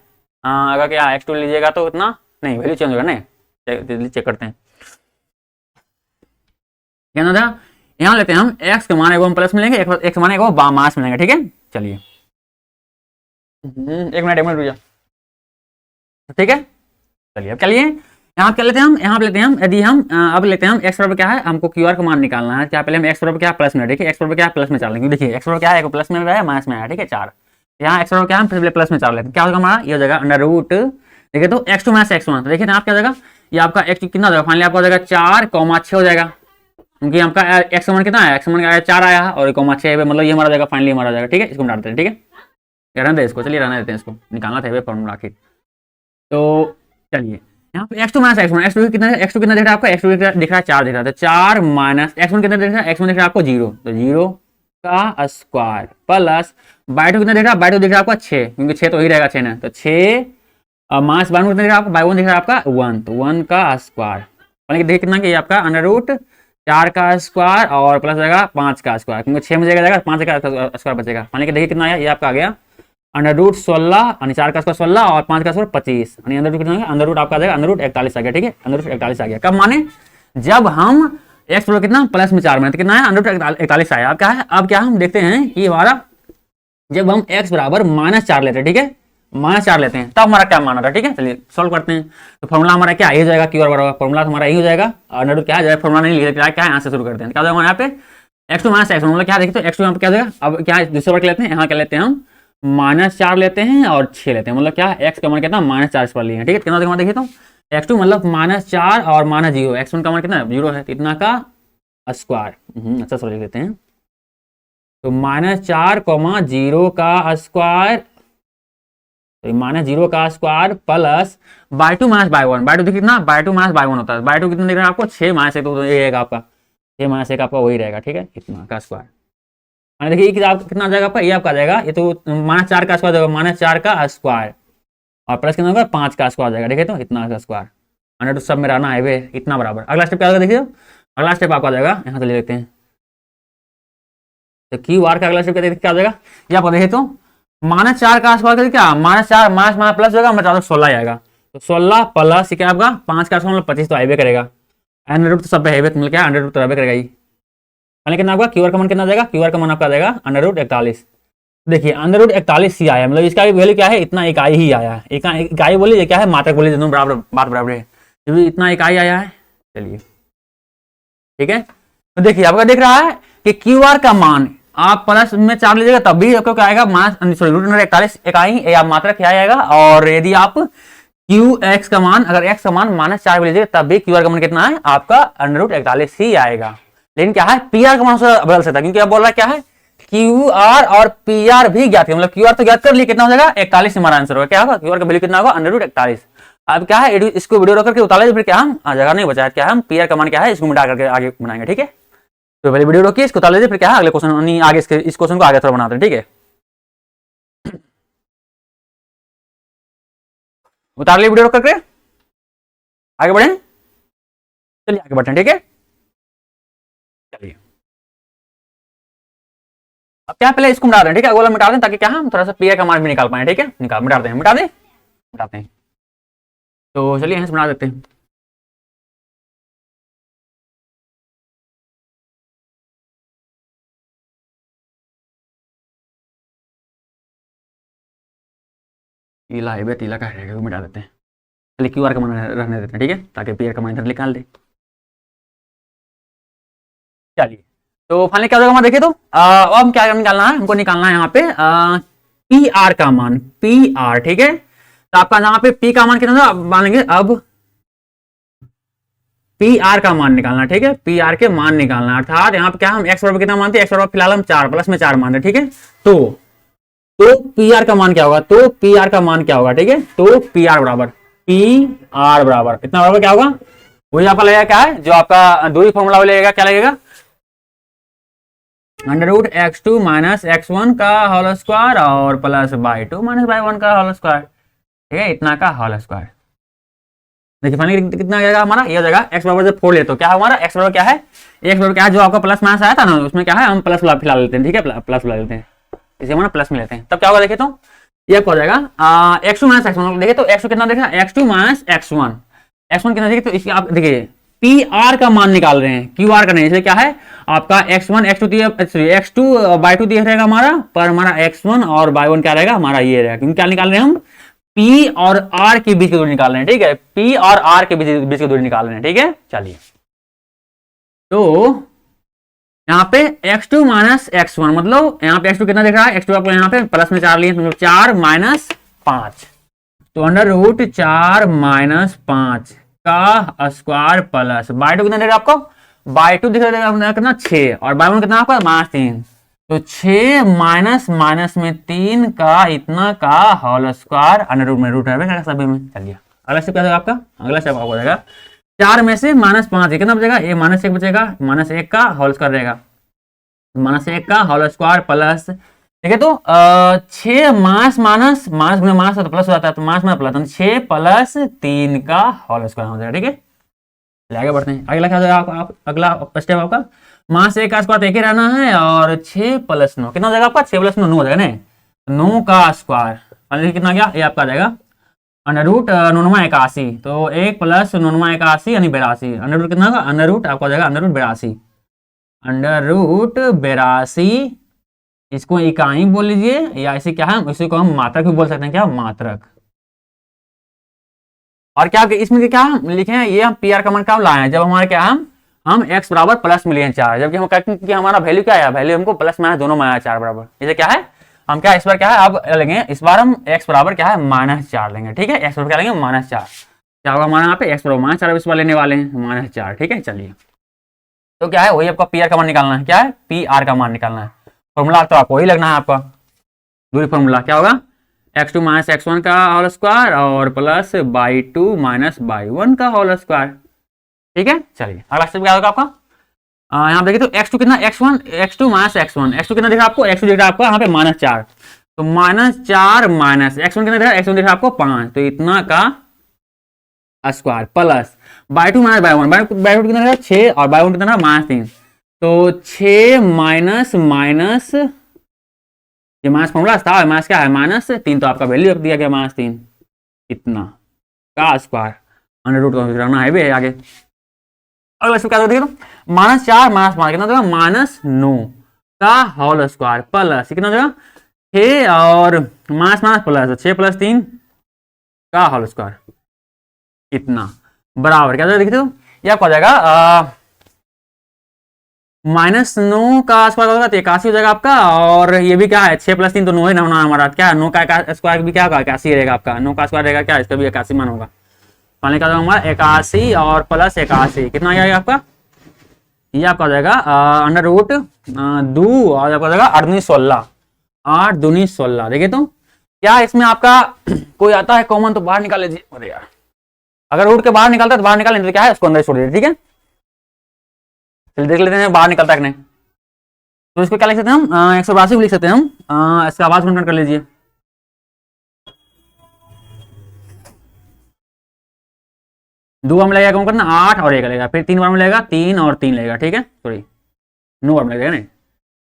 अगर क्या x2 लीजिएगा तो उतना नहीं, वैल्यू चेंज होगा नहीं, चेक करते हैं क्या ना था। यहाँ लेते हैं हम x का मान एक हम प्लस मिलेंगे, x मान एक माइनस मिलेंगे। ठीक है, चलिए एक मिनट रुक। ठीक है, चलिए अब क्या लिए, यहाँ क्या लेते हैं हम, यहाँ लेते हैं हम, यदि हम अब लेते हैं हम x बराबर क्या है, हमको क्यू आर का मान निकालना है। क्या पहले हम x बराबर क्या प्लस में, देखिए x बराबर क्या प्लस में 4 लेंगे। देखिए x बराबर क्या है, प्लस में है माइनस में है। ठीक है, 4 यहाँ x बराबर क्या है, पहले प्लस में 4 लेते हैं। क्या होगा हमारा, ये हो जाएगा अंडर रूट, देखिए तो x2 माइनस x1। तो देखिए आप क्या हो जाएगा, ये आपका x कितना हो जाएगा, फाइनली आपका हो जाएगा 4,6 हो जाएगा, क्योंकि आपका x मान कितना है, x मान आया 4 आया और 6 मतलब ये हमारा जाएगा, फाइनली हमारा जाएगा। ठीक है, इसको मिटाते हैं। ठीक है, रहने दें इसको, चलिए रहने देते हैं इसको, निकालना था फॉर्मूला आखिर। तो चलिए यहाँ पे x2 माइनस x1, x2 कितना दिख रहा है आपका, x2 दिख रहा है 4 दिख रहा है, तो 4 माइनस x1 कितना दिख रहा है, x1 दिख रहा है आपको 0, तो 0 का स्क्वायर प्लस बाई 2 कितना दिख रहा है, बाई 2 दिख रहा है आपका 6, क्योंकि 6 तो ही रहेगा 6 ना, तो 6 माइनस बाई 1 कितना दिख रहा है आपको, बाई 1 दिख रहा है आपका 1, तो 1 का स्क्वायर। देखिए कितना कि आपका अंडर रूट 4 का स्क्वायर और प्लस जाएगा 5 का स्क्वायर, क्योंकि 6 में जाएगा 5 का स्क्वायर बचेगा। मानिए देखिए कितना आया, ये आपका आ गया अंडर रूट 16, यानी 4 का स्क्वायर 16 और 5 का स्क्वायर 25, यानी अंडर रूट कितना है, अंडर रूट आपका आ जाएगा अंडर रूट 41 आ गया। ठीक है, अंडर रूट 41 आ गया। कब माने, जब हम x बराबर कितना प्लस में 4 में, तो कितना है अंडर रूट 41 आया। अब क्या है, अब क्या हम देखते हैं कि हमारा जब हम x बराबर -4 लेते हैं, ठीक है -4 लेते हैं, तब हमारा क्या माना था। ठीक है, चलिए सॉल्व करते हैं। तो फॉर्मुला हमारा क्या हो जाएगा, क्यू आर बराबर फॉर्मुला हमारा यही हो जाएगा, अंडर रूट क्या है, फॉर्मुला नहीं लिखा क्या है, यहाँ से शुरू करते हैं। क्या होगा यहाँ पे x2 माइनस x1, मतलब क्या देखिए, तो x2 यहाँ पे क्या हो जाएगा, अब क्या दूसरे बार लेते हैं, यहाँ क्या लेते हैं हम -4 लेते हैं और 6 लेते हैं, मतलब क्या x का मान कितना -4 इस पर लिए हैं। ठीक है, कितना देखिए तो x2 मतलब -4 और -0, x1 का मान कितना 0 है, तो इतना का स्क्वायर। अच्छा समझ लेते हैं, तो -4, 0 का स्क्वायर, तो -0 का square plus y 2 minus y 1, by 2 कितना, बाई 2 माइनस बाई 1 होता है, बाई 2 कितना दिख रहा है आपको 6 माइनस 1, तो ये रहेगा आपका 6 माइनस 1 आपका वही रहेगा। ठीक है, इतना का स्क्वायर, देखिए कितना आ जाएगा आपका, ये आपका आ जाएगा, ये तो -4 का स्क्वायर जाएगा, -4 का स्क्वायर और प्लस कितना होगा 5 का स्क्वायर जाएगा। देखिए तो इतना का स्क्वायर, अंडर सब में रहना है वे इतना बराबर। अगला स्टेप क्या होगा, देखिए अगला स्टेप आपका आ जाएगा, यहाँ से ले लेते हैं, तो क्यू आर का अगला स्टेप क्या आ जाएगा, ये आपको देखिए तो -4 का स्क्वायर क्या, -4 माइनस प्लस होगा, मतलब 16 आएगा, तो 16 प्लस क्या आपका 5 का स्क्वायर मतलब 25, तो आइबे करेगा, अंडर रूट तो सब है, मतलब क्या अंडर रूट तो रहबे करेगा ही। कितना होगा, क्यू आर का मान कितना जाएगा, क्यू आर का मान आपका जाएगा अंडर रूट 41। देखिए अंडर रूट 41 ही आया, मतलब इसका वैल्यू क्या है, इतना इकाई ही आया है, इकाई बोली क्या है, मात्रक बोली, दोनों बराबर बात बराबर है, इतना इकाई आया है। चलिए ठीक है, तो देखिए आपका दिख रहा है कि क्यू आर का मान आप प्लस में 4 लीजिएगा तब भी आपको क्या आएगा, रूट 41 इकाई या मात्रक क्या आएगा, और यदि आप क्यू एक्स का मान, अगर एक्स का मान -4 भी लीजिएगा तब भी क्यू आर का मान कितना है आपका अंडर रूट 41 ही आएगा। लेकिन क्या है, पी आर का मान बदल सकता है, क्योंकि आप बोल रहा है क्या है, क्यू आर और पी आर भी ज्ञात है, मतलब क्यू आर तो ज्ञात कर लिए, कितना हो जाएगा 41 हमारा आंसर होगा। क्या होगा, क्यू आर का वैल्यू कितना होगा अंडर रूट 41, अब क्या है, इसको वीडियो रोक करके उतार लीजिए, फिर क्या हम जगह नहीं बचा है, क्या हम पी आर कमांड क्या है इसको मिटा करके आगे बनाएंगे, ठीक है। तो पहले वीडियो रोकिए, इसको उतार लीजिए, फिर क्या है अगले क्वेश्चन आगे इस क्वेश्चन को आगे थोड़ा बनाते हैं, ठीक है। उतार लिए वीडियो रोक करके, आगे बढ़े, चलिए आगे बढ़ते हैं, ठीक है। चलिए अब क्या पहले इसको मिटा दें, ठीक है, अगला मिटा दें ताकि क्या हम थोड़ा सा पी आर कमांड भी निकाल पाए, ठीक है। निकाल मिटा दें, मिटा दें, मिटाते हैं। तो चलिए यहाँ से बना देते हैं। तीला है, तीला का है, मिटा देते हैं। चलिए क्यू आर कमांड रहने देते हैं, ठीक है, ताकि पी आर कमांड इधर निकाल दे। चलिए तो फाइनली क्या होगा हमारा, देखिए तो अब हम क्या निकालना है, हमको निकालना है यहाँ पे पी आर का मान, पी आर, ठीक है। तो आपका यहाँ पे पी का मान कितना था मान लेंगे, अब पी आर का मान निकालना, ठीक है, पी आर के मान निकालना, अर्थात यहाँ पे क्या हम एक्स बराबर कितना मानते हैं, एक्स बराबर फिलहाल हम 4 प्लस में 4 मानते हैं, ठीक है। तो पी आर का मान क्या होगा, तो पी आर का मान क्या होगा, ठीक है। तो पी आर बराबर इतना बराबर क्या होगा, वही आपका लगेगा क्या है, जो आपका दूरी फॉर्मूला लगेगा, क्या लगेगा, under root x2 minus x1 का होल स्क्वायर और प्लस y2 माइनस y1 का होल स्क्वायर, ठीक है, इतना का होल स्क्वायर। देखिए फाइनली कितना आ जाएगा हमारा, ये हो जाएगा x बराबर जब 4 ले तो क्या हमारा x बराबर क्या है, x बराबर क्या है, जो आपका प्लस माइनस आया था ना उसमें क्या है हम प्लस फिलहाल लेते हैं, ठीक है, प्लस ला लेते हैं, इसे हमारा प्लस में लेते हैं, तब क्या होगा देखिए तो ये क्या हो जाएगा x2 माइनस x1, देखिए तो x2 कितना देखा, x2 माइनस x1 कितना देखिए, तो इसकी आप देखिए पी आर का मान निकाल रहे हैं, क्यू आर का नहीं, इसलिए क्या है आपका x1 x2 दिया, x2 y2 दिया रहेगा हमारा, पर हमारा x1 और y1 क्या रहेगा हमारा ये रहेगा, क्योंकि क्या निकाल रहे हैं हम P और R के बीच की दूरी निकाल रहे हैं, ठीक है, P और R के बीच की दूरी निकाल रहे हैं, ठीक है। चलिए तो यहाँ पे x2 माइनस x1 मतलब यहाँ पे x2 कितना दिख रहा है, x2 आपको यहाँ पे प्लस में 4 लिए, मतलब 4 माइनस 5, तो अंडर रूट 4 माइनस 5 का स्क्वायर प्लस y2 कितना दिख रहा है आपको, y2 दिख रहा है कितना 6 और y1 कितना आपका माइनस 3, तो 6 माइनस माइनस में 3 का इतना का होल स्क्वायर अंडर रूट में रूट है सभी में। चलिए अगला स्टेप क्या होगा आपका, अगला स्टेप आपको हो जाएगा 4 में से माइनस 5 कितना बचेगा, ये माइनस 1 बचेगा, माइनस 1 का होल स्क्वायर रहेगा, माइनस 1 का होल स्क्वायर प्लस, देखिए तो 6 माइनस माइनस माइनस गुना माइनस तो प्लस हो जाता है, तो माइनस में प्लस, 6 प्लस 3 का होल स्क्वायर हो जाएगा, ठीक है। आगे बढ़ते हैं, अगला क्या हो जाएगा आप अगला स्टेप आपका माइनस 1 का स्क्वायर एक ही रहना है, और 6 प्लस 9 कितना हो जाएगा आपका, 6 प्लस 9 हो जाएगा ना, 9 का स्क्वायर कितना गया, ये आपका आ जाएगा अंडर रूट 981, तो 1 प्लस 981 यानी 82, अंडर रूट कितना होगा, अंडर रूट आपका हो जाएगा अंडर रूट 82, अंडर रूट 82, इसको इकाई बोल लीजिए, या इसे क्या है इसी को हम मात्रक भी बोल सकते हैं, क्या मात्रक। और क्या इसमें क्या हम लिखे हैं, ये हम पी आर कमांड का लाए हैं जब हमारे क्या हम x बराबर प्लस में लिए 4, जबकि हम कहते हैं कि हमारा वैल्यू क्या आया, वैल्यू हमको प्लस माइनस दोनों में आया 4 बराबर, इसे क्या है हम क्या इस बार क्या है अब लेंगे, इस बार हम x बराबर क्या है -4 लेंगे, ठीक है, x बराबर क्या लेंगे -4, क्या होगा हमारा यहाँ पे x बराबर -4 इस बार लेने वाले हैं -4, ठीक है। चलिए तो क्या है वही आपका पी आर का मान निकालना है, क्या है पी आर का मान निकालना है, फॉर्मूला तो आपको वही लगना है, आपका दूरी फॉर्मूला क्या होगा x2 माइनस x1 का होल स्क्वायर और प्लस y2 माइनस y1 का होल स्क्वायर, ठीक है। चलिए अगला स्टेप क्या होगा आपका, यहाँ देखिए तो x2 कितना x2 माइनस x1 कितना दिख रहा है आपको, x2 दिख रहा है आपको यहाँ पे -4, तो -4 माइनस x1 कितना दिख रहा है, x1 दिख रहा है आपको 5, तो इतना का square plus y2 minus y1 कितना दिख रहा है 6 और y1 कितना रहा -3, तो 6 माइनस माइनस ये माइनस फॉर्मूला था, माइनस क्या है -3, तो आपका वैल्यू दिया गया -3 इतना का स्क्वायर अंडर रूट का है भी आगे। अगला स्टेप क्या देखिए तो -4 माइनस 5 कितना देगा -9 का होल स्क्वायर प्लस कितना देगा 6 और माइनस माइनस प्लस 6 प्लस 3 का होल स्क्वायर इतना बराबर क्या देखिए तो ये आपको आ जाएगा -9 का स्क्वायर होगा तो 81 हो जाएगा आपका, और ये भी क्या है 6 प्लस 3 तो 9 ही ना होना हमारा, क्या है 9 का स्क्वायर भी क्या होगा 81 रहेगा आपका, 9 का स्क्वायर रहेगा क्या इसका भी 81 मान होगा, पानी का हमारा 81 और प्लस 81 कितना आ जाएगा आपका, ये आपका हो जाएगा अंडर रूट 2 और आपका हो जाएगा 8 दूनी 16, 8 दूनी 16। देखिए तो क्या इसमें आपका कोई आता है कॉमन तो बाहर निकाल लीजिए, अरे यार अगर रूट के बाहर निकलता है तो बाहर निकाल, नहीं तो क्या है उसको अंदर छोड़ देते, ठीक है। चलिए देख लेते हैं बाहर निकलता है कि नहीं। तो इसको क्या लिख सकते हैं हम, 182 लिख सकते हैं हम। इसका आवाज कन्वर्ट कर लीजिए। दो बार में लगेगा कौन करना 8 और 1 लगेगा, फिर 3 बार में लगेगा 3 और 3 लगेगा, ठीक है। सॉरी 9 बार में लगेगा, नहीं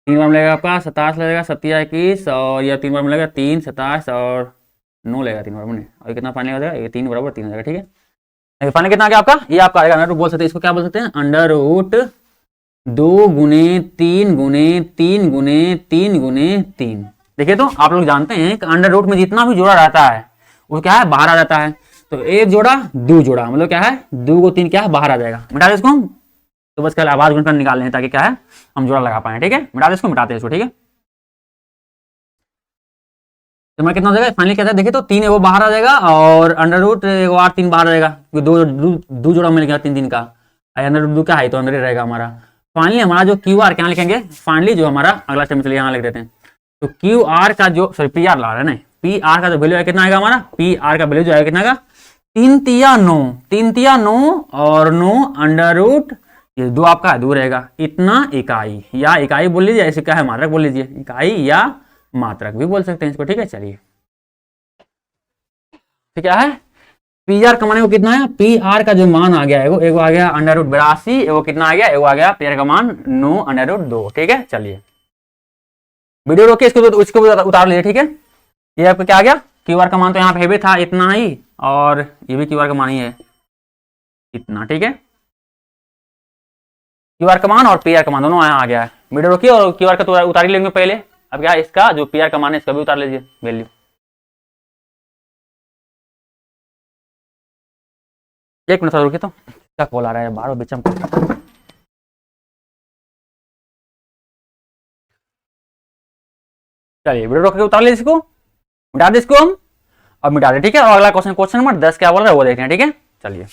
3 बार में लगेगा आपका 27 लगेगा, 21 और या 3 बार में लगेगा 3 27 और 9 लगेगा 3 बार में, नहीं और कितना फाइनल हो जाएगा, ये 3 बराबर 3 हो जाएगा, ठीक है। फाइनल कितना आ गया आपका, ये आपका आएगा अंडर रूट, बोल सकते हैं इसको, क्या बोल सकते हैं अंडर रूट 2 गुने 3 गुने 3 गुने 3 गुने 3। देखिए तो आप लोग जानते हैं कि अंडर रूट में जितना भी जोड़ा रहता है वो क्या है बाहर आ जाता है। तो एक जोड़ा दो जोड़ा मतलब क्या है 2 को 3 क्या है बाहर आ जाएगा। मिटा दे इसको हम, तो बस कल आवाज गुणनफल निकाल लें ताकि क्या है हम जोड़ा लगा पाए, ठीक है। मिटा दे इसको, मिटाते हैं इसको, ठीक है। तो मैं कितना हो जाएगा फाइनली क्या था देखिए तो 3 वो बाहर आ जाएगा और अंडर रूट 3 बाहर आ जाएगा, दो जोड़ा मिल गया 3 3 का, अंडर रूट 2 क्या है तो अंदर ही रहेगा हमारा। फाइनली हमारा जो क्यू आर क्या लिखेंगे, फाइनली जो हमारा अगला स्टेप चलिए यहाँ लिख देते हैं। तो क्यू आर का जो सॉरी पी आर ला रहा है ना, पी आर का जो वैल्यू है कितना आएगा हमारा, पी आर का वैल्यू जो है कितना आएगा 3 तिया 9, 3 तिया 9 और 9 अंडर रूट ये 2 आपका दूर रहेगा इतना इकाई, या इकाई बोल लीजिए, ऐसे क्या है मात्रक बोल लीजिए, इकाई या मात्रक भी बोल सकते हैं इसको, ठीक है। चलिए तो क्या है पी आर कमाने को कितना है, पी आर का जो मान आ गया है वो एगो आ गया अंडर रूट 82, एगो कितना आ गया एगो आ गया पी आर का मान 9 अंडर रूट 2, ठीक है। चलिए वीडियो रोके इसको उतार लीजिए, ठीक है। ये आपका क्या आ गया क्यू आर का मान तो यहाँ पे भी था इतना ही, और ये भी क्यू आर का मान ही है इतना, ठीक है। क्यू आर का मान और पी आर का मान दोनों यहाँ आ गया है। वीडियो रोकिए और क्यू आर का तो उतार लेंगे पहले। अब क्या इसका जो पी आर का मान है इसका भी उतार लीजिए वैल्यू। एक मिनट रुकिए तो क्या कॉल आ रहा है बाहर बीच में। चलिए वीडियो रोक के उतार लीजिए इसको, मिटा दे इसको हम, अब मिटा दे, ठीक है। और अगला क्वेश्चन क्वेश्चन नंबर 10 क्या बोल रहा है वो देखते हैं, ठीक है। चलिए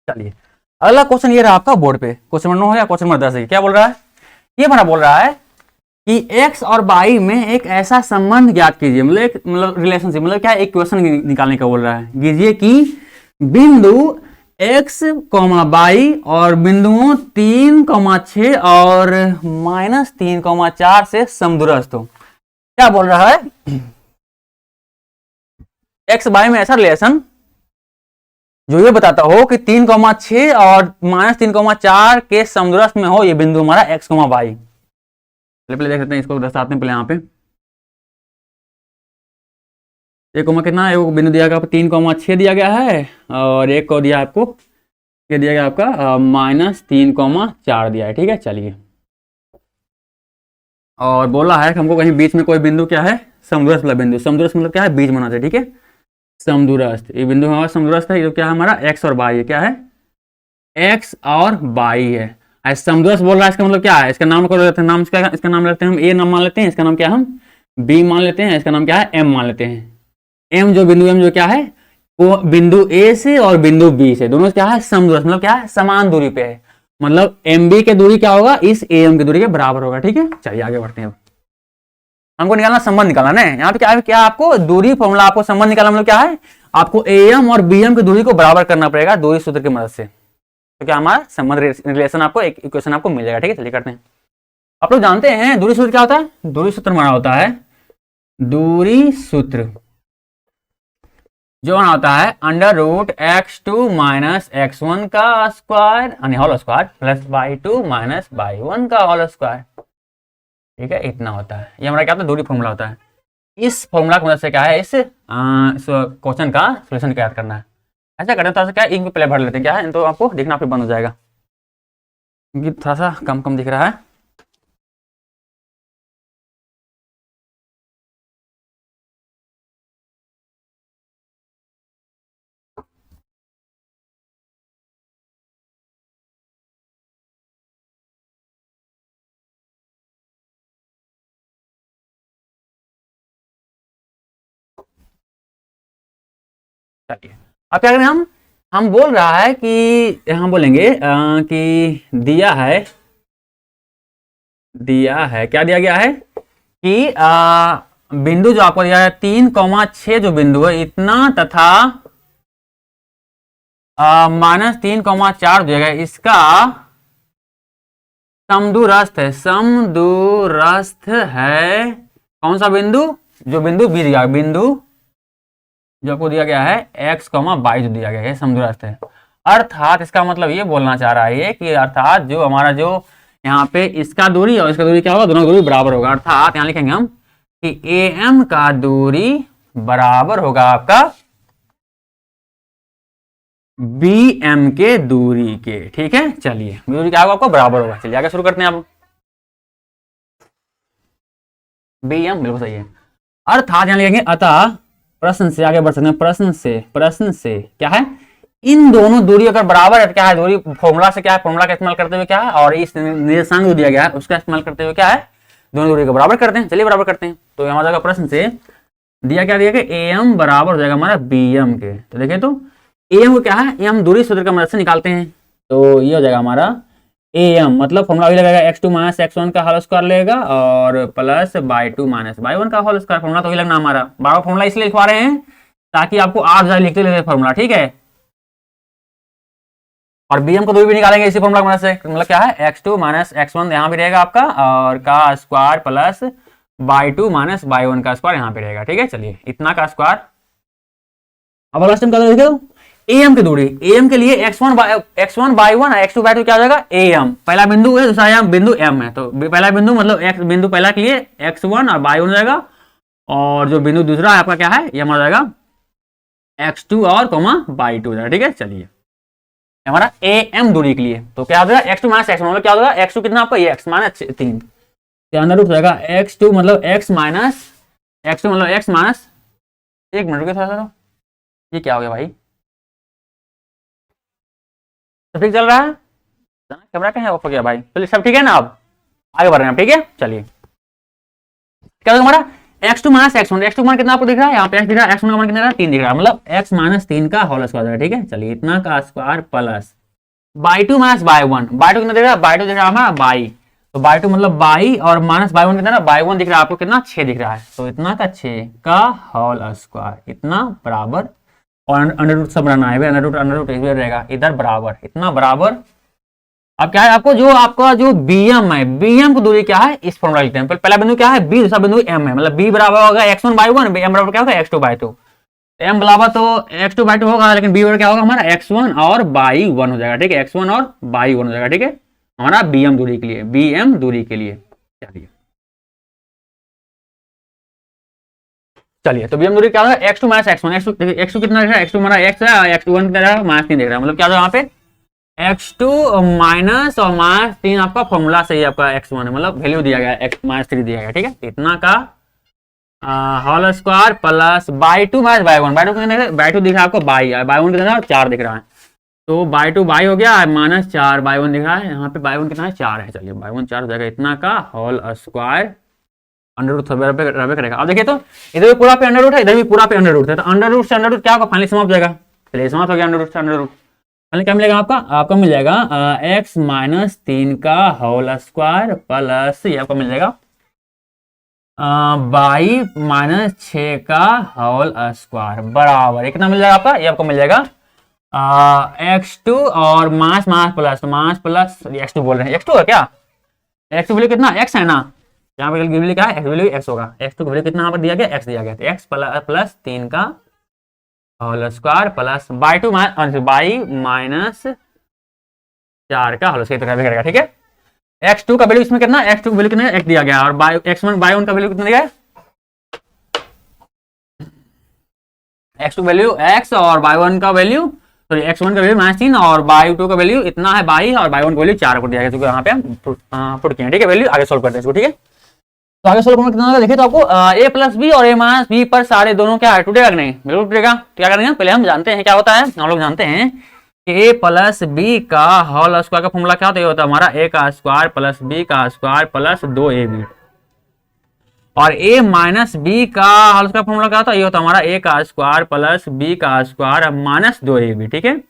चलिए अगला क्वेश्चन ये रहा आपका बोर्ड पे, क्वेश्चन नंबर 9 है या क्वेश्चन नंबर 10 है, क्या बोल रहा है ये हमारा बोल रहा है कि x और y में एक ऐसा संबंध ज्ञात कीजिए, मतलब रिलेशनशिप मतलब क्या इक्वेशन निकालने का बोल रहा है। कीजिए कि बिंदु x, y और बिंदुओं 3, 6 और -3, 4 से समदूरस्थ हो। क्या बोल रहा है x y में ऐसा रिलेशन जो ये बताता हो कि 3, 6 और -3, 4 के समदूरस्थ में हो ये बिंदु हमारा x, y। पहले देख सकते हैं इसको दर्शाते हैं पहले यहाँ पे। एक कोमा कितना है, एक बिंदु दिया गया आपको 3, 6 दिया गया है और एक को दिया आपको क्या दिया गया आपका -3, 4 दिया है, ठीक है। चलिए और बोला है कि हमको कहीं बीच में कोई बिंदु क्या है समदूरस्थ वाला बिंदु, समदूरस्थ मतलब क्या है बीच बनाते हैं, ठीक है। समदूरस्थ ये बिंदु हमारा समदूरस्थ है, ये क्या है हमारा x और y है, क्या है x और y है। समदूरस्थ बोल रहा है इसका मतलब क्या है, इसका नाम को लेते हैं, नाम इसका नाम लेते हैं हम a नाम मान लेते हैं, इसका नाम क्या हम b मान लेते हैं, इसका नाम क्या है m मान लेते हैं। m जो बिंदु m जो क्या है वो बिंदु a से और बिंदु b से दोनों क्या है समदूरस्थ मतलब क्या है समान दूरी पे है, मतलब mb की दूरी क्या होगा इस am की दूरी के बराबर होगा, ठीक है। चलिए आगे बढ़ते हैं। अब हमको निकालना संबंध निकालना है, यहाँ पे क्या है क्या आपको दूरी फॉर्मूला आपको संबंध निकालना मतलब क्या है आपको am और bm की दूरी को बराबर करना पड़ेगा दूरी सूत्र की मदद से, तो क्या हमारा संबंध रिलेशन आपको एक इक्वेशन आपको मिल जाएगा, ठीक है। चलिए करते हैं। आप लोग जानते हैं दूरी सूत्र क्या होता है, दूरी सूत्र हमारा होता है दूरी सूत्र जो बना होता है अंडर रूट x2 - x1 का स्क्वायर यानी whole square plus y2 - y1 का होल स्क्वायर, ठीक है। इतना होता है ये हमारा क्या होता है दूरी फॉर्मूला होता है। इस फॉर्मूला की मदद से क्या है इस क्वेश्चन का सोल्यूशन क्या करना है, ऐसा करते हैं। क्या इंक पहले भर लेते हैं क्या है तो आपको दिखना फिर बंद हो जाएगा क्योंकि थोड़ा सा कम कम दिख रहा है। चलिए अब क्या करें हम बोल रहा है कि हम बोलेंगे कि दिया है क्या दिया गया है कि बिंदु जो आपको दिया है 3,6 जो बिंदु है इतना तथा -3,4 दिया गया इसका समदूरस्थ है कौन सा बिंदु, जो बिंदु बी दिया बिंदु जो आपको दिया गया है x, y जो दिया गया है समदूरस्थ है। अर्थात इसका मतलब ये बोलना चाह रहा है ये कि अर्थात जो हमारा जो यहाँ पे इसका दूरी और इसका दूरी क्या होगा, दोनों दूरी बराबर होगा। अर्थात यहाँ लिखेंगे हम कि AM का दूरी बराबर होगा आपका BM के दूरी के। ठीक है, चलिए दूरी क्या होगा आपको बराबर होगा। चलिए आगे शुरू करते हैं। अब BM बिल्कुल सही है। अर्थात यहाँ लिखेंगे अतः प्रश्न से आगे बढ़ सकते हैं। प्रश्न से क्या है, इन दोनों दूरी अगर बराबर है तो क्या है, दूरी फॉर्मूला से क्या है, फॉर्मूला का इस्तेमाल करते हुए क्या है, और इस निर्देशांक जो दिया गया है उसका इस्तेमाल करते हुए क्या है, दोनों दूरी को बराबर करते हैं। चलिए बराबर करते हैं। तो हमारा जाएगा प्रश्न से दिया क्या दिया कि AM बराबर हो जाएगा हमारा BM के। तो देखिए तो AM को क्या है, ये हम दूरी सूत्र का मदद से निकालते हैं। तो ये हो जाएगा हमारा AM मतलब फॉर्मूला वही लगेगा x2 - x1 का होल स्क्वायर लेगा और प्लस y2 - y1 का होल स्क्वायर। फॉर्मूला तो वही लगना हमारा। बार फॉर्मूला इसलिए लिखवा रहे हैं ताकि आपको आप जाए लिखते लिखते फॉर्मूला। ठीक है, और BM को दूरी भी निकालेंगे इसी फॉर्मूला की मदद से। मतलब क्या है, x2 - x1 यहाँ भी रहेगा आपका और का स्क्वायर प्लस y2 - y1 का स्क्वायर यहाँ पे रहेगा। ठीक है, चलिए इतना का स्क्वायर। अब लास्ट टाइम क्या देखो AM की दूरी, AM के लिए x1 y1 और x2 y2 क्या हो जाएगा AM, पहला बिंदु है, दूसरा यहाँ बिंदु M है। तो पहला बिंदु मतलब x बिंदु पहला के लिए x1 और y1 हो जाएगा, और जो बिंदु दूसरा है आपका क्या है, ये हमारा जाएगा x2 और y2 हो जाएगा। ठीक है, चलिए हमारा AM दूरी के लिए तो क्या हो जाएगा x2 - x1 मतलब क्या हो जाएगा, x2 कितना आपका ये x -3 अंदर रूट हो जाएगा x2 मतलब x माइनस x2 मतलब x माइनस, एक मिनट रुकिए थोड़ा सा, ये क्या हो गया भाई, सब ठीक चल रहा है, कैमरा कहीं ऑफ हो गया भाई, चलिए सब ठीक है ना। अब आगे बढ़ रहे हैं। ठीक है, चलिए क्या होगा हमारा x2 - x1, x2 मान कितना आपको दिख रहा है, यहाँ पे x दिख रहा है, x1 का मान कितना 3 दिख रहा है, मतलब x - 3 का होल स्क्वायर। ठीक है, चलिए इतना का square plus y2 - y1, y2 कितना दिख रहा है, y2 दिख रहा है हमारा y, तो y2 मतलब y और माइनस y1 कितना, y1 दिख रहा है आपको कितना 6 दिख रहा है, तो इतना का 6 का होल स्क्वायर इतना बराबर, और अंडर रूट सब बनाना है, अंडर रूट इधर रहेगा, इधर बराबर, इतना बराबर। अब क्या है आपको जो आपका जो BM है, BM की दूरी क्या है इस फॉर्मूला लिखते हैं। पहला बिंदु क्या है B, दूसरा बिंदु M है, मतलब B बराबर होगा x1 y1, M बराबर क्या होगा x2 y2, M बराबर तो x2 y2 होगा, लेकिन B बराबर क्या होगा हमारा x1 और y1 हो जाएगा। ठीक है, x1 और y1 हो जाएगा। ठीक है, हमारा BM दूरी के लिए, BM दूरी के लिए चलिए तो BM दूरी क्या होगा x2 - x1, x2 कितना दिख रहा है, x2 हमारा x है, x1 कितना रहा -3 दिख रहा है, मतलब क्या होगा यहाँ पे x2 माइनस और -3 आपका फॉर्मूला से ही आपका x1 है, मतलब वैल्यू दिया गया है -3 दिया गया। ठीक है, इतना का whole square plus y2 - y1, y2 दिख रहा है आपको y1 कितना 4 दिख रहा है, तो y2 y हो गया -4, y1 दिख रहा है यहाँ पे y1 कितना है 4 है, चलिए y1 4 हो जाएगा, इतना का होल स्क्वायर अंडर रूट रबे करेगा। अब देखिए तो इधर भी पूरा पे अंडर रूट है, इधर भी पूरा पे अंडर रूट है, तो अंडर रूट से अंडर रूट क्या होगा फाइनली समाप्त हो जाएगा। चलिए समाप्त हो गया अंडर रूट से अंडर रूट, क्या मिलेगा आपका मिल जाएगा x - 3 का होल स्क्वायर प्लस ये आपको मिल जाएगा y - 6 का होल स्क्वायर बराबर कितना मिल जाएगा आपका, ये आपको मिल जाएगा x2 और मास प्लस x2 बोल रहे हैं, x2 है क्या, x2 वैल्यू कितना x है ना, यहाँ पे वैल्यू क्या है, x वैल्यू x होगा, x2 की वैल्यू कितना यहाँ पर दिया गया x दिया गया, तो x प्लस 3 का whole square plus y2 minus 4 का होल स्क्वायर करेगा। ठीक है, x2 का वैल्यू इसमें कितना, x2 का वैल्यू कितना x दिया गया, और x1 y1 का वैल्यू कितना दिया है, x2 वैल्यू x और y1 का वैल्यू सॉरी x1 का वैल्यू -3 और y2 का वैल्यू इतना है y और y1 का वैल्यू 4 कर दिया गया, क्योंकि यहाँ पे हम पुट किए। ठीक है, वैल्यू आगे सोल्व करते हैं इसको। ठीक है, तो आगे सोल्व करना कितना होगा, देखिए तो आपको a प्लस बी और a माइनस बी पर सारे दोनों क्या है टूटेगा कि नहीं, बिल्कुल टूटेगा। क्या करेंगे पहले हम जानते हैं क्या होता है, हम लोग जानते हैं कि a प्लस बी का होल स्क्वायर का फॉर्मूला क्या होता है, होता है हमारा a का स्क्वायर प्लस b का स्क्वायर प्लस 2ab। और a माइनस बी का हल का फॉर्मूला क्या था, ये होता हमारा a का स्क्वायर प्लस b का स्क्वायर माइनस 2ab, ठीक है।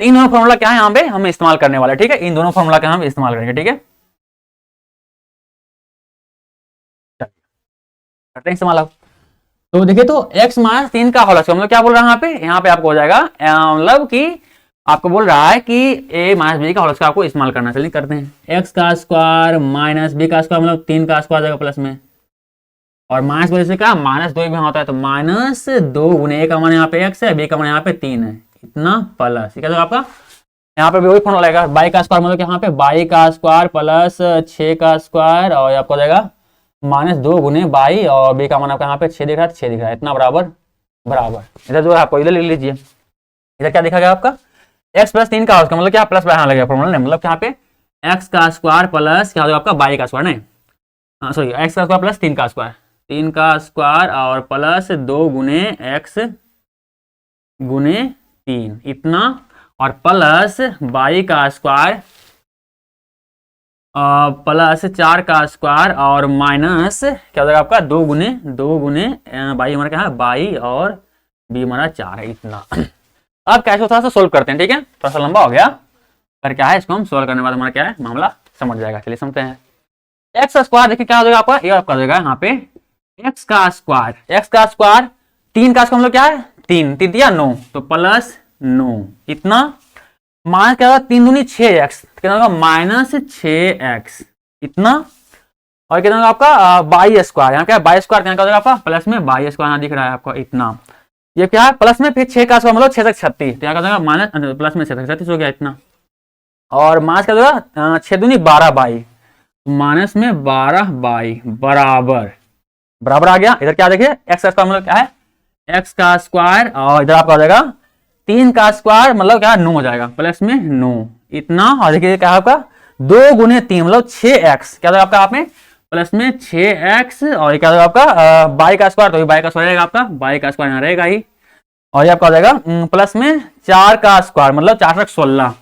इन दोनों फॉर्मूला क्या है यहाँ पे हम इस्तेमाल करने वाले, ठीक है, इन दोनों फॉर्मूला का हम इस्तेमाल करेंगे, ठीक है। करते हैं इस्तेमाल आप। तो देखिए तो x माइनस 3 का होल स्क्वायर मतलब क्या बोल रहा है यहाँ पे आपको हो जाएगा मतलब कि आपको बोल रहा है कि a माइनस बी का होल स्क्वायर आपको इस्तेमाल करना, चलिए करते हैं। x का स्क्वायर माइनस बी का स्क्वायर मतलब 3 का स्क्वायर जाएगा प्लस में, और माइनस वजह से क्या माइनस 2 भी होता है, तो माइनस 2 गुने a का मान यहाँ पे x है, b का मान यहाँ पे 3 है, इतना प्लस, ठीक है। तो आपका यहाँ पे भी वही फॉर्मूला लगेगा, बाई का स्क्वायर मतलब यहाँ पे बाई का स्क्वायर प्लस 6 का स्क्वायर और आपको हो जाएगा माइनस 2 गुने बाई, और बी का मान आपका यहाँ पे 6 दिख रहा है, 6 दिख रहा है, इतना बराबर बराबर। इधर जो है आपको इधर ले लीजिए, इधर क्या दिखा गया आपका x प्लस 3 का उसका मतलब क्या प्लस यहाँ लगेगा फॉर्मूला ने, मतलब यहाँ पे x का स्क्वायर प्लस क्या हो जाएगा आपका बाई का स्क्वायर नहीं, सॉरी x का स्क्वायर प्लस 3 का स्क्वायर, 3 का स्क्वायर और प्लस 2 गुने x गुने 3 इतना, और प्लस बाई का स्क्वायर प्लस 4 का स्क्वायर और माइनस क्या हो जाएगा आपका 2 गुने बाई हमारा क्या है बाई और बी हमारा 4 है, इतना। अब कैसे थोड़ा सा सोल्व करते हैं, ठीक है, थोड़ा सा लंबा हो गया पर क्या है इसको हम सोल्व करने के बाद हमारा क्या है मामला समझ जाएगा, चलिए समझते हैं। एक्स स्क्वायर देखिए क्या हो जाएगा आपका, ये आपका हो जाएगा यहाँ पे एक्स का स्क्वायर 3 का स्क्वायर मतलब क्या है 3 या 9, तो प्लस 9 इतना, माइनस क्या होगा 3 दूनी 6x, कितना होगा माइनस 6x इतना, और कितना होगा आपका बाई स्क्वायर, यहाँ क्या बाई स्क्वायर क्या हो जाएगा आपका प्लस में बाई स्क्वायर यहाँ दिख रहा है आपको इतना, ये क्या है प्लस में फिर 6 का स्क्वायर मतलब 6 तक 36, तो यहाँ का माइनस प्लस में 6 तक 36 हो गया इतना, और माइनस क्या होगा 6 दूनी 12 बाई, माइनस में 12 बाई बराबर बराबर आ गया। इधर क्या देखिए एक्स का स्क्वायर मतलब क्या है एक्स का स्क्वायर, और इधर आपका हो जाएगा 3 का स्क्वायर मतलब क्या 9 हो जाएगा प्लस में 9 इतना, और देखिए क्या है आपका 2 गुने 3 मतलब 6x क्या होगा आपका आपने प्लस में 6x, और क्या होगा आपका बाई का स्क्वायर, तो बाई का स्क्वायर रहेगा आपका, बाई का स्क्वायर यहाँ रहेगा ही, और ये आपका हो जाएगा प्लस में 4 का स्क्वायर मतलब 4 तक 16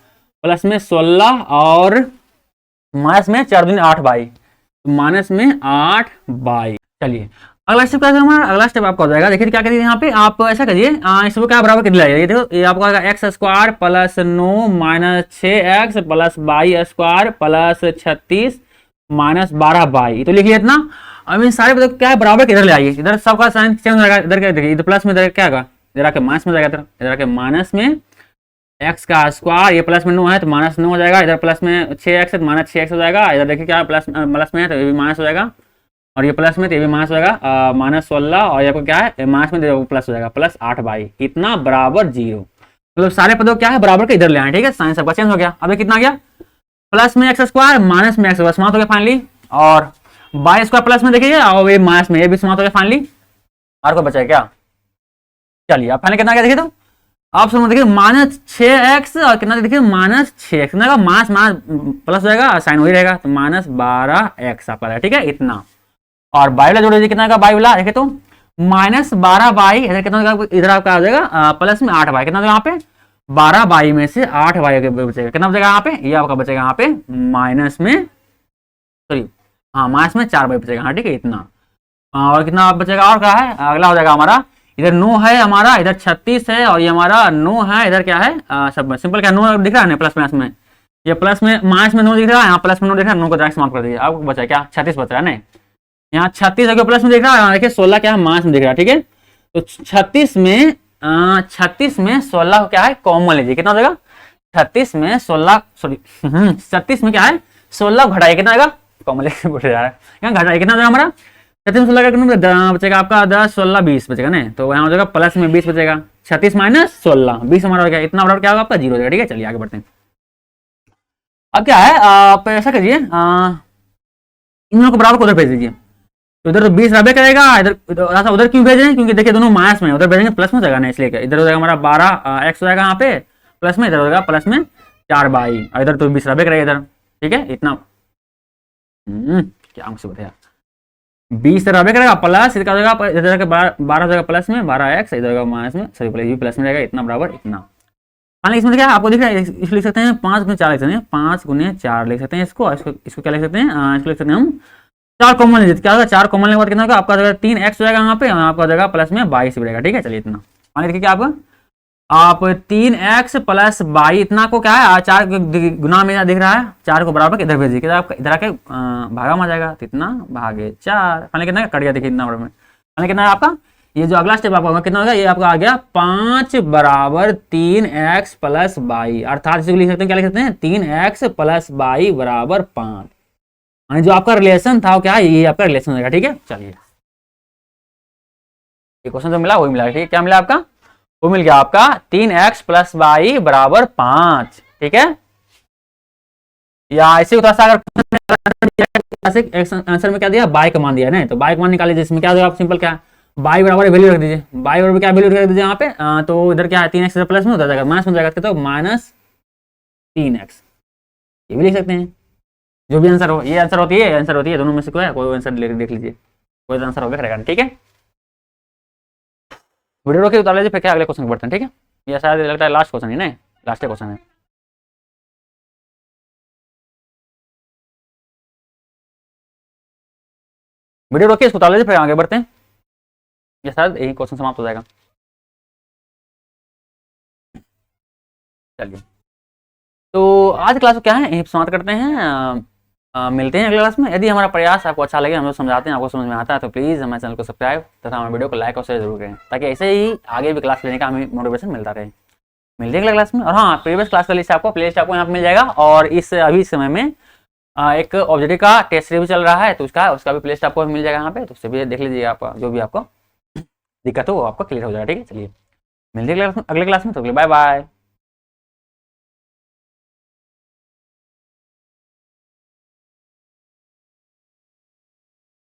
प्लस में 16 और माइनस में 4 दूनी 8 बाई, माइनस में 8 बाई। चलिए अगला स्टेप क्या हमारा, अगला स्टेप आपका हो जाएगा, देखिए क्या करिए यहाँ पे आप ऐसा करिए इसको क्या बराबर कितना लाइए, देखो ये आपको आएगा x square plus 9 minus 6x plus by square plus 36 minus 12 by, तो लिखिए इतना। अब इन सारे बताओ क्या है बराबर किधर ले आइए, इधर सबका साइन चेंज हो जाएगा, इधर क्या देखिए इधर प्लस में इधर क्या होगा, इधर आके माइनस में जाएगा, इधर आके माइनस में एक्स का स्क्वायर, ये प्लस में 9 है तो माइनस 9 हो जाएगा, इधर प्लस में 6x है तो माइनस 6x हो जाएगा, इधर देखिए क्या प्लस में है तो ये भी माइनस हो जाएगा, और ये प्लस में तो ये भी माइनस हो जाएगा माइनस 16, और ये आपको क्या है माइनस में प्लस हो जाएगा प्लस 8 बाई इतना बराबर 0, मतलब सारे पदों क्या है बराबर के इधर ले आए, ठीक है, साइन सबका चेंज हो गया। अब ये कितना गया प्लस में एक्स स्क्वायर माइनस में एक्स समाप्त हो गया फाइनली, और बाई स्क्वायर प्लस में देखिए और ये माइनस में ये भी समाप्त हो गया फाइनली, और कोई बचा है क्या, चलिए अब फाइनली कितना गया देखिए, तो आप समझ देखिए माइनस 6x और कितना देखिए माइनस 6x, कितना माइनस माइनस प्लस हो जाएगा साइन वही रहेगा, तो माइनस 12x आपका रहेगा, ठीक है इतना, और बाई वाला जोड़ दीजिए कितना का बाई वाला देखिए तो माइनस 12 बाई, इधर कितना इधर आपका आ जाएगा प्लस में 8 बाई, कितना यहाँ पे 12 बाई में से 8 बाई बचेगा, कितना बचेगा यहाँ पे ये आपका बचेगा यहाँ पे माइनस में सॉरी हाँ माइनस में 4 बाई बचेगा, हाँ ठीक है इतना, और कितना बचेगा और क्या है अगला हो जाएगा हमारा, इधर 9 है हमारा, इधर 36 है, और ये हमारा 9 है, इधर क्या है सब सिंपल क्या 9 दिख रहा है ना प्लस माइनस में, ये प्लस में माइनस में 9 दिख रहा है, यहाँ प्लस में 9 दिख रहा है, 9 को डायरेक्ट समाप्त कर दीजिए, आपको बचा क्या 36 बच रहा है ना, यहाँ 36 है प्लस में दिख रहा है, देखिए 16 क्या है माइनस में दिख रहा है, ठीक है, तो 36 में 16 क्या है कॉमन लीजिए, कितना हो जाएगा 36 में 16 सॉरी 36 में क्या है 16 घटाइए कितना आएगा कॉमन लेके बोल रहा है, यहाँ घटाइए कितना होगा हमारा 36 में 16 का कितना बचेगा आपका 10 16 20 बचेगा ना, तो यहाँ हो जाएगा प्लस में 20 बचेगा, 36 माइनस 16 20 हमारा हो गया, इतना बराबर क्या होगा आपका 0 हो जाएगा, ठीक है। चलिए आगे बढ़ते हैं। अब क्या है आप ऐसा करिए इन दोनों को बराबर को उधर भेज दीजिए, तो इधर तो 20 रबे करेगा, इधर उधर क्यों भेज रहे हैं क्योंकि देखिए दोनों माइनस में, उधर भेजेंगे प्लस में हो जाएगा ना, इसलिए इधर हो जाएगा हमारा 12x हो जाएगा यहाँ पे प्लस में, इधर हो जाएगा प्लस में 4 बाई, और इधर तो 20 रबे करेगा इधर, ठीक है इतना क्या मुसीबत है 20 रबे करेगा प्लस इधर हो जाएगा, इधर 12 हो जाएगा प्लस में 12x, इधर होगा माइनस में सॉरी प्लस में रहेगा इतना बराबर इतना। फाइनली इसमें क्या आपको दिख रहा है इसको लिख सकते हैं 5 गुने 4 लिख सकते हैं, 5 गुने 4 लिख सकते हैं, इसको क्या लिख सकते हैं इसको लिख सकते हैं हम 4 कॉमन लीजिए, क्या होगा 4 कॉमन लेने के बाद कितना होगा आपका, 3x हो जाएगा यहाँ पे, आपका हो जाएगा प्लस में 22 बढ़ेगा। ठीक है, चलिए इतना मान देखिए क्या आपका, आप 3x प्लस 22 इतना को क्या है 4 गुना में दिख रहा है, 4 को बराबर इधर भेजिए, किधर आपका इधर आके भागा में आ जाएगा, तो इतना भागे 4 फाइनली कितना कट गया, देखिए इतना बराबर में फाइनली कितना है आपका, ये जो अगला स्टेप आपका होगा कितना होगा, ये आपका आ गया 5 बराबर 3x प्लस 22, अर्थात इसे लिख सकते हैं, क्या लिख सकते हैं 3x प्लस 22 बराबर 5, यानी जो आपका रिलेशन था वो क्या है, ये आपका रिलेशन हो जाएगा। ठीक है, चलिए ये क्वेश्चन जो मिला वही मिला। ठीक है, क्या मिला आपका, वो मिल गया आपका 3x प्लस 22 बराबर 5। ठीक है, या ऐसे थोड़ा सा अगर आंसर में क्या दिया, बाय का मान दिया है ना, तो बाय का मान निकाल लीजिए, इसमें क्या होगा आप सिंपल क्या है, बाई बराबर वैल्यू रख दीजिए, बाई बराबर क्या वैल्यू रख दीजिए यहाँ पे, तो इधर क्या है 3x प्लस में उधर जाएगा माइनस में जाएगा, तो माइनस 3x, ये भी लिख सकते हैं, जो भी आंसर हो, ये आंसर होती है, आंसर होती है, दोनों में से कोई है, कोई आंसर देख लीजिए, कोई आंसर होगा करेगा। ठीक है, वीडियो रोके उतार लीजिए, फिर क्या अगले क्वेश्चन बढ़ते हैं। ठीक है, ये शायद लगता है लास्ट क्वेश्चन है ना, लास्ट क्वेश्चन है। वीडियो रोके इसको उतार लीजिए, फिर आगे बढ़ते हैं, ये शायद यही क्वेश्चन समाप्त हो जाएगा। चलिए, तो आज क्लास को क्या है यही समाप्त करते हैं, मिलते हैं अगले क्लास में। यदि हमारा प्रयास आपको अच्छा लगे, हम लोग समझाते हैं, आपको समझ में आता है, तो प्लीज़ हमारे चैनल को सब्सक्राइब तथा हमारे वीडियो को लाइक और शेयर जरूर करें, ताकि ऐसे ही आगे भी क्लास लेने का हमें मोटिवेशन मिलता रहे। मिलते हैं अगले क्लास में। और हाँ, प्रीवियस क्लास का लिस्ट आपको प्ले लिस्ट आपको यहाँ पे मिल जाएगा, और इस अभी समय में एक ऑब्जेक्टिव का टेस्ट रिव्यू चल रहा है, तो उसका भी प्ले लिस्ट आपको मिल जाएगा यहाँ पे, तो उससे भी देख लीजिए, आप जो भी आपको दिक्कत हो वो आपको क्लियर हो जाएगा। ठीक है, चलिए मिलते हैं अगले क्लास में, तो बाय बाय।